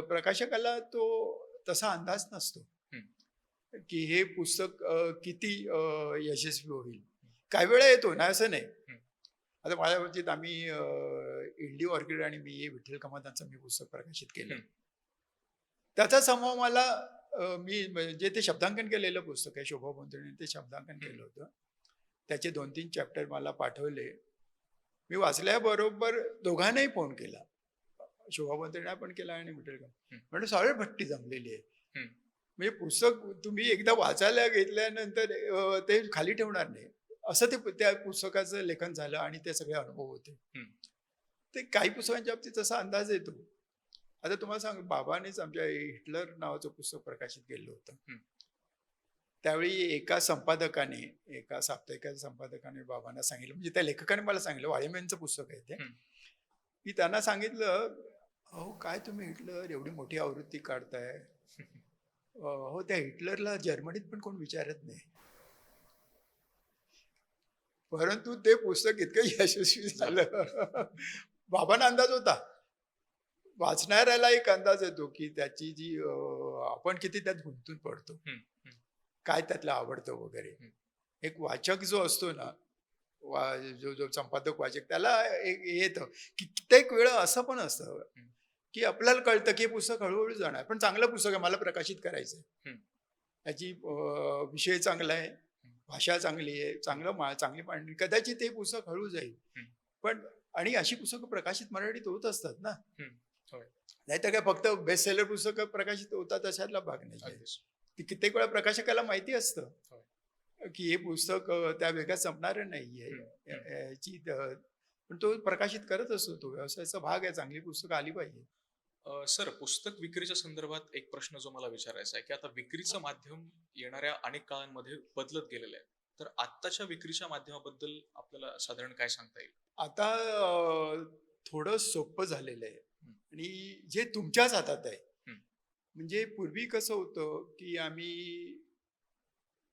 S1: प्रकाशकाला तो तसा अंदाज नसतो
S2: हं.
S1: की हे पुस्तक किती यशस्वी होईल. काही वेळा येतो ना, असं नाही.
S2: हं.
S1: आता माझ्या बाबतीत आम्ही इडली ऑर्किड आणि मी विठ्ठल कामतांचं मी पुस्तक प्रकाशित केलं.
S2: हं.
S1: त्याचा समूह मला मी म्हणजे ते शब्दांकन केलेलं पुस्तक आहे, शोभा बोंद्रेने ते शब्दांकन केलं होतं. त्याचे 2-3 चॅप्टर मला पाठवले. मी वाचल्याबरोबर दोघांनाही फोन केला. शोभा बोंद्रेंना पण केला आणि विठ्ठल कामत.
S2: हं.
S1: म्हणजे सरळ भट्टी जमलेली आहे.
S2: हं.
S1: म्हणजे पुस्तक तुम्ही एकदा वाचायला घेतल्यानंतर ते खाली ठेवणार नाही. असं ते त्या पुस्तकाचं लेखन झालं आणि ते सगळे अनुभव होते.
S2: हं.
S1: ते काही पुस्तकांच्या बाबतीत तसा अंदाज येतो. आता तुम्हाला सांग, बाबानेच आमच्या हिटलर नावाचं पुस्तक प्रकाशित केलं होतं.
S2: हं.
S1: त्यावेळी एका साप्ताहिकाच्या संपादकाने बाबांना सांगितलं, म्हणजे त्या लेखकाने मला सांगितलं, वाळिंबेंचं पुस्तक आहे ते,
S2: हं.
S1: की त्यांना सांगितलं, अहो काय तुम्ही हिटलर एवढी मोठी आवृत्ती काढताय, हो त्या हिटलरला जर्मनीत पण कोण विचारत नाही. परंतु ते पुस्तक इतकं यशस्वी झालं. बाबांना अंदाज होता वाचणाऱ्याला एक अंदाज येतो की त्याची जी आपण किती त्यात गुंतून पडतो,
S2: हम्म, हम्म,
S1: काय त्यातलं आवडतं वगैरे.
S2: हम्म.
S1: एक वाचक जो असतो ना, जो जो संपादक वाचक, त्याला एक येतं. कित्येक वेळा असं पण असतं
S2: हम्म.
S1: की आपल्याला कळतं की हे पुस्तक हळूहळू जाणार, पण चांगलं पुस्तक आहे, मला प्रकाशित करायचंय.
S2: हम्म.
S1: त्याची विषय चांगला आहे, भाषा चांगली आहे, चांगली मांडणी, कदाचित हे पुस्तक हळू जाईल.
S2: हम्म.
S1: पण आणि अशी पुस्तकं प्रकाशित मराठीत होत असतात ना.
S2: हम्म. होय.
S1: नाहीतर काय फक्त बेस्ट सेलर पुस्तकं प्रकाशित होतात अशातला भाग नाही.
S2: अगदीच.
S1: ती कित्येक वेळा प्रकाशकाला माहिती असतं
S2: होय.
S1: की हे पुस्तक त्या वेगात संपणारं नाहीये.
S2: हम्म. हम्म.
S1: याची पण तो प्रकाशित करत असतो. तो व्यवसायाचा भाग आहे. चांगली पुस्तकं आली पाहिजे.
S2: सर, पुस्तक विक्रीच्या संदर्भात एक प्रश्न जो मला विचारायचा आहे की आता विक्रीचं माध्यम येणाऱ्या अनेक काळांमध्ये बदलत गेलेलं आहे. तर आत्ताच्या विक्रीच्या माध्यमाबद्दल आपल्याला साधारण काय सांगता येईल?
S1: आता थोडं सोपं झालेलं आहे
S2: हं.
S1: आणि जे तुमच्याच हातात आहे.
S2: हं.
S1: म्हणजे पूर्वी कसं होतं की आम्ही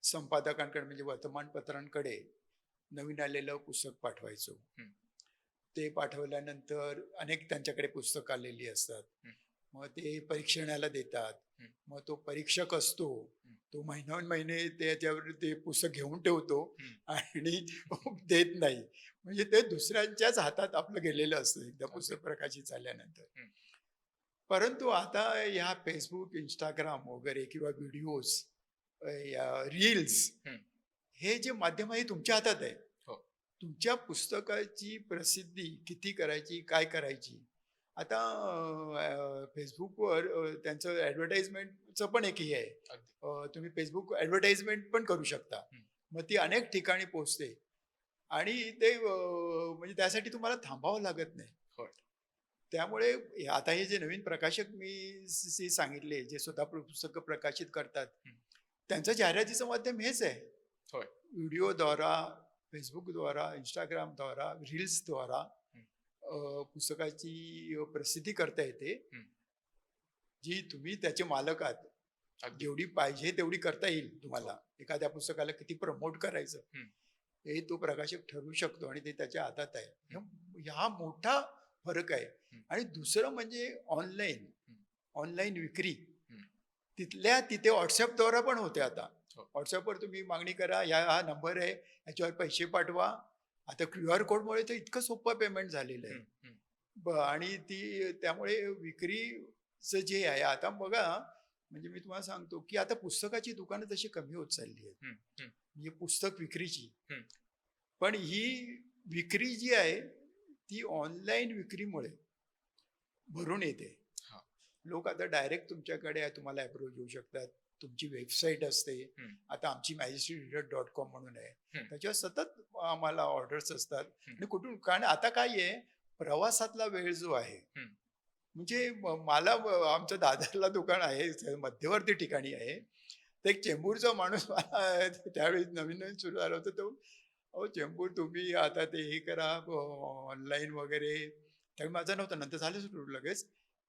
S1: संपादकांकडे म्हणजे वर्तमानपत्रांकडे नवीन आलेलं पुस्तक पाठवायचो.
S2: हं.
S1: ते पाठवल्यानंतर अनेक त्यांच्याकडे पुस्तक आलेली असतात.
S2: हं.
S1: मग ते परीक्षणाला देतात.
S2: हं.
S1: मग तो परीक्षक असतो,
S2: हं.
S1: तो महिनोन-महिने त्याच्यावर ते पुस्तक घेऊन ठेवतो
S2: हं.
S1: आणि देत नाही. म्हणजे ते दुसऱ्यांच्याच हातात आपलं गेलेलं असतं एकदा
S2: अगदी.
S1: पुस्तक प्रकाशित झाल्यानंतर.
S2: हं.
S1: परंतु आता ह्या Facebook, Instagram वगैरे किंवा व्हिडिओज, या रील्स,
S2: हं.
S1: हे जे माध्यम आहे हे तुमच्या हातात आहे.
S2: हो.
S1: तुमच्या पुस्तकाची प्रसिद्धी किती करायची, काय करायची. आता फेसबुकवर त्यांचं ॲडव्हर्टाइजमेंटचं पण एक हे आहे.
S2: अगदी.
S1: तुम्ही फेसबुक ॲडव्हर्टाइजमेंट पण करू शकता.
S2: हं.
S1: मग ती अनेक ठिकाणी पोहोचते आणि ते म्हणजे त्यासाठी तुम्हाला थांबावं लागत नाही.
S2: होय.
S1: त्यामुळे आता हे जे नवीन प्रकाशक मी सांगितले, जे स्वतः पुस्तकं प्रकाशित करतात,
S2: हं.
S1: त्यांचं जाहिरातीचं माध्यम हेच आहे.
S2: होय.
S1: व्हिडिओद्वारा, फेसबुकद्वारा, इंस्टाग्रामद्वारा, रील्सद्वारा
S2: हं.
S1: पुस्तकाची प्रसिद्धी करता येते.
S2: हं.
S1: जी तुम्ही त्याचे मालक आहात.
S2: अगदी.
S1: जेवढी पाहिजे तेवढी करता येईल तुम्हाला.
S2: हो.
S1: एखाद्या पुस्तकाला किती प्रमोट करायचं,
S2: हं.
S1: हे तो प्रकाशक ठरवू शकतो आणि ते त्याच्या हातात आहे. हा मोठा फरक आहे.
S2: हं.
S1: आणि दुसरं म्हणजे ऑनलाईन
S2: हं.
S1: ऑनलाईन विक्री.
S2: हं.
S1: तिथल्या तिथे व्हॉट्सअपद्वारा पण होते आता.
S2: हो.
S1: व्हॉट्सअपवर तुम्ही मागणी करा, हा नंबर आहे, याच्यावर पैसे पाठवा. आता QR कोडमुळे तर इतकं सोपं पेमेंट झालेलं आहे.
S2: हं. हं.
S1: आणि ती त्यामुळे विक्रीचं जे आहे आता बघा, म्हणजे मी तुम्हाला सांगतो की आता पुस्तकाची दुकानं तशी कमी होत चालली आहेत.
S2: हं. हं.
S1: म्हणजे पुस्तक विक्रीची.
S2: हं.
S1: पण ही विक्री जी आहे ती ऑनलाईन विक्रीमुळे भरून येते.
S2: हां.
S1: लोक आता डायरेक्ट तुमच्याकडे तुम्हाला अप्रोच होऊ शकतात. तुमची वेबसाईट असते.
S2: हं.
S1: आता आमची magistrate.com म्हणून आहे.
S2: हं.
S1: त्याच्यावर सतत आम्हाला ऑर्डर्स असतात.
S2: हं.
S1: आणि कुठून, कारण आता काय आहे, प्रवासातला वेळ जो आहे,
S2: हं.
S1: म्हणजे मला आमचं दादरला दुकान आहे, मध्यवर्ती ठिकाणी आहे. तर एक चेंबूरचा माणूस मला त्यावेळी नवीन नवीन सुरू झालं होतं, तो अहो चेंबूर तुम्ही आता ते हे करा ऑनलाईन वगैरे. त्यावेळी माझं नव्हतं, नंतर झालं सुरू लगेच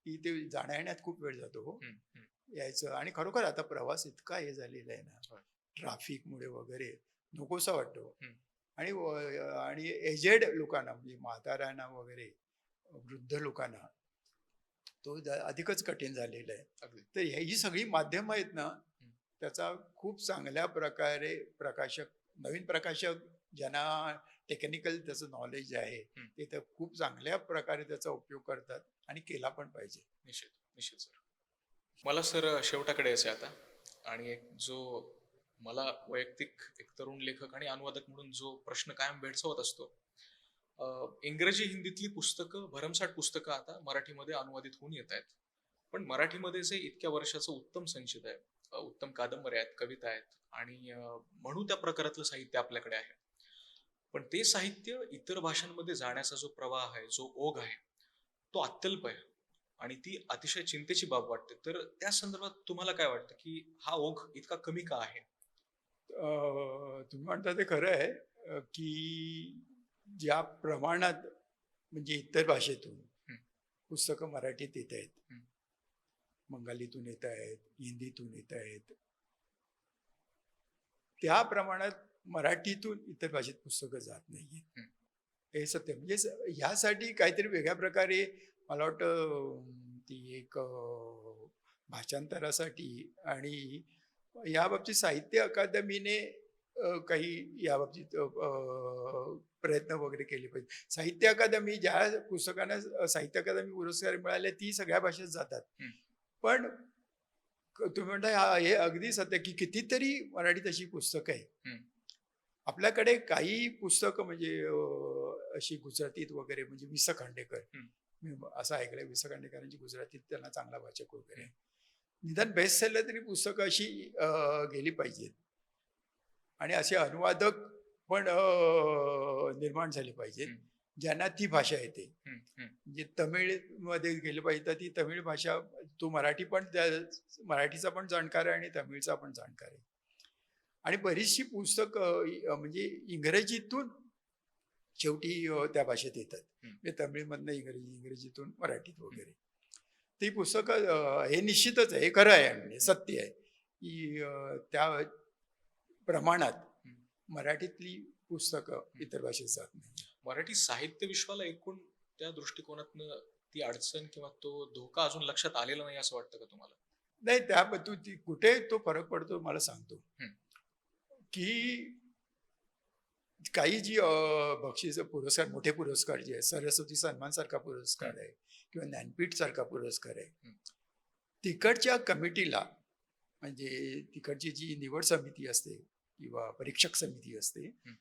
S1: की ते जाण्या येण्यात खूप वेळ जातो हो.
S2: हं. हं.
S1: यायचं. आणि खरोखर आता प्रवास इतका हे झालेला आहे ना,
S2: होय.
S1: ट्रॅफिकमुळे वगैरे नकोसा वाटतो.
S2: हं.
S1: आणि आणि एजेड लोकांना म्हणजे म्हाताऱ्यांना वगैरे, वृद्ध लोकांना तो अधिकच कठीण झालेला आहे.
S2: अगदी.
S1: तर ही सगळी माध्यमं आहेत ना, त्याचा खूप चांगल्या प्रकारे नवीन प्रकाशक ज्यांना टेक्निकल त्याचं नॉलेज आहे,
S2: हं.
S1: ते तर खूप चांगल्या प्रकारे त्याचा उपयोग करतात आणि केला पण पाहिजे.
S2: निश्चित. निश्चित सर. मला सर शेवटाकडे यायचं आहे आता. आणि एक जो मला वैयक्तिक एक तरुण लेखक आणि अनुवादक म्हणून जो प्रश्न कायम भेडसावत असतो, इंग्रजी हिंदीतली पुस्तकं, भरमसाठ पुस्तकं आता मराठीमध्ये अनुवादित होऊन येत आहेत. पण मराठीमध्ये जे इतक्या वर्षाचं उत्तम संचित आहे, उत्तम कादंबऱ्या आहेत, कविता आहेत आणि म्हणू त्या प्रकारातलं साहित्य आपल्याकडे आहे. पण ते साहित्य इतर भाषांमध्ये जाण्याचा जो प्रवाह आहे, जो ओघ आहे, तो अत्यल्प आहे आणि ती अतिशय चिंतेची बाब वाटते. तर त्या संदर्भात तुम्हाला काय वाटतं की हा ओघ इतका कमी का आहे?
S1: तुम्ही म्हणता ते खरं आहे, की ज्या प्रमाणात म्हणजे इतर भाषेतून
S2: हं.
S1: पुस्तकं मराठीत येत आहेत,
S2: हं.
S1: बंगालीतून येत आहेत, हिंदीतून येत आहेत, त्या प्रमाणात मराठीतून इतर भाषेत पुस्तकं जात नाहीये.
S2: हं.
S1: हे सत्य. म्हणजे ह्यासाठी काहीतरी वेगळ्या प्रकारे मला वाटतं ती एक भाषांतरासाठी आणि याबाबतीत साहित्य अकादमीने काही याबाबतीत प्रयत्न वगैरे केले पाहिजे. साहित्य अकादमी ज्या पुस्तकांना साहित्य अकादमी पुरस्कार मिळाले ती सगळ्या भाषेत जातात.
S2: हं.
S1: पण तुम्ही म्हणताय हे अगदी सत्य की कितीतरी मराठीत अशी पुस्तकं आहेत.
S2: हं.
S1: आपल्याकडे काही पुस्तकं म्हणजे अशी गुजरातीत वगैरे म्हणजे वि. स. खांडेकर,
S2: हं.
S1: मी असं ऐकलंय वि. स. खांडेकरांची गुजरातीत त्यांना चांगला वाचक वगैरे आहे. निदान बेस्ट सेलर तरी पुस्तकं अशी गेली पाहिजेत आणि असे अनुवादक पण निर्माण झाले पाहिजेत
S2: हं.
S1: ज्यांना ती भाषा येते.
S2: हं. हं.
S1: म्हणजे तमिळमध्ये गेलं पाहिजे तर ती तमिळ भाषा, तो मराठी पण मराठीचा पण जाणकार आहे आणि तमिळचा पण जाणकार आहे. आणि बरीचशी पुस्तकं म्हणजे इंग्रजीतून शेवटी त्या भाषेत येतात.
S2: हं.
S1: म्हणजे तमिळमधनं इंग्रजीतून मराठीत वगैरे ती पुस्तकं हे निश्चितच आहे, हे खरं आहे आणि सत्य आहे की त्या प्रमाणात
S2: हं.
S1: मराठीतली पुस्तकं इतर भाषेत जात नाही.
S2: मराठी साहित्य विश्वाला एकूण त्या दृष्टिकोनातनं ती अडचण किंवा तो धोका अजून लक्षात आलेला नाही असं वाटतं का तुम्हाला?
S1: नाही त्याबद्दल कुठे तो फरक पडतो मला सांगतो
S2: हं.
S1: की काही जी बक्षीस पुरस्कार, मोठे पुरस्कार जे आहे, सरस्वती सन्मान सारखा पुरस्कार आहे किंवा ज्ञानपीठ सारखा पुरस्कार आहे,
S2: हं.
S1: तिकडच्या कमिटीला म्हणजे तिकडची जी निवड समिती असते किंवा परीक्षक समिती असते
S2: हं.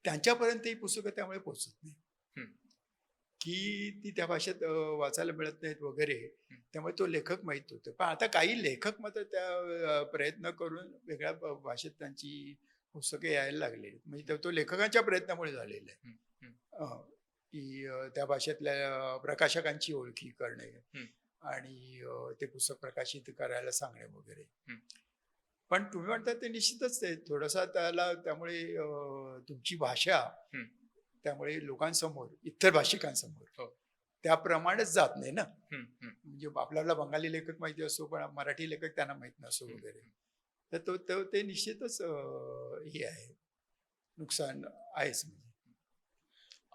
S1: त्यांच्यापर्यंत ही पुस्तकं त्यामुळे पोहोचत नाही
S2: हं.
S1: की ती त्या भाषेत वाचायला मिळत नाहीत वगैरे.
S2: हं.
S1: त्यामुळे तो लेखक माहीत होतो. पण आता काही लेखक मात्र त्या प्रयत्न करून वेगळ्या भाषेत त्यांची पुस्तके यायला लागले. म्हणजे तो लेखकांच्या प्रयत्नामुळे झालेलं आहे.
S2: हं. हं.
S1: की त्या भाषेतल्या प्रकाशकांची ओळखी करणे
S2: हं.
S1: आणि ते पुस्तक प्रकाशित करायला सांगणे वगैरे.
S2: हं.
S1: पण तुम्ही म्हणता ते निश्चितच ते थोडंसं त्याला त्यामुळे तुमची भाषा
S2: हं.
S1: त्यामुळे लोकांसमोर, इतर भाषिकांसमोर
S2: हो.
S1: त्याप्रमाणेच जात नाही ना.
S2: हं. हं.
S1: म्हणजे आपल्याला बंगाली लेखक माहिती असतो पण मराठी लेखक त्यांना माहित नसतो
S2: हं.
S1: वगैरे. तर ते निश्चितच हे आहे, नुकसान आहेच. म्हणजे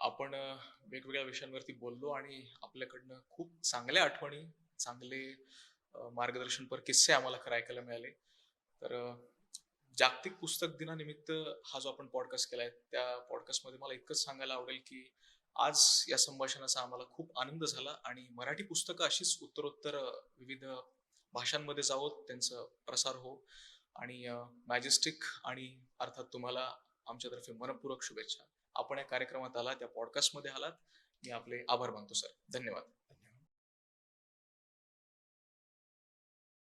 S2: आपण वेगवेगळ्या विषयांवरती बोललो आणि आपल्याकडनं खूप चांगल्या आठवणी, चांगले मार्गदर्शनपर किस्से आम्हाला खरं ऐकायला मिळाले. तर जागतिक पुस्तक दिनानिमित्त हा जो आपण पॉडकास्ट केलाय, त्या पॉडकास्टमध्ये मला इतकंच सांगायला आवडेल की आज या संभाषणाचा आम्हाला खूप आनंद झाला आणि मराठी पुस्तकं अशीच उत्तरोत्तर विविध भाषांमध्ये जावोत, त्यांचा प्रसार हो आणि मॅजेस्टिक आणि अर्थात तुम्हाला आमच्यातर्फे मनपूर्वक शुभेच्छा. आपण या कार्यक्रमात आलात, त्या पॉडकास्टमध्ये आलात. मी आपले आभार मानतो सर. धन्यवाद.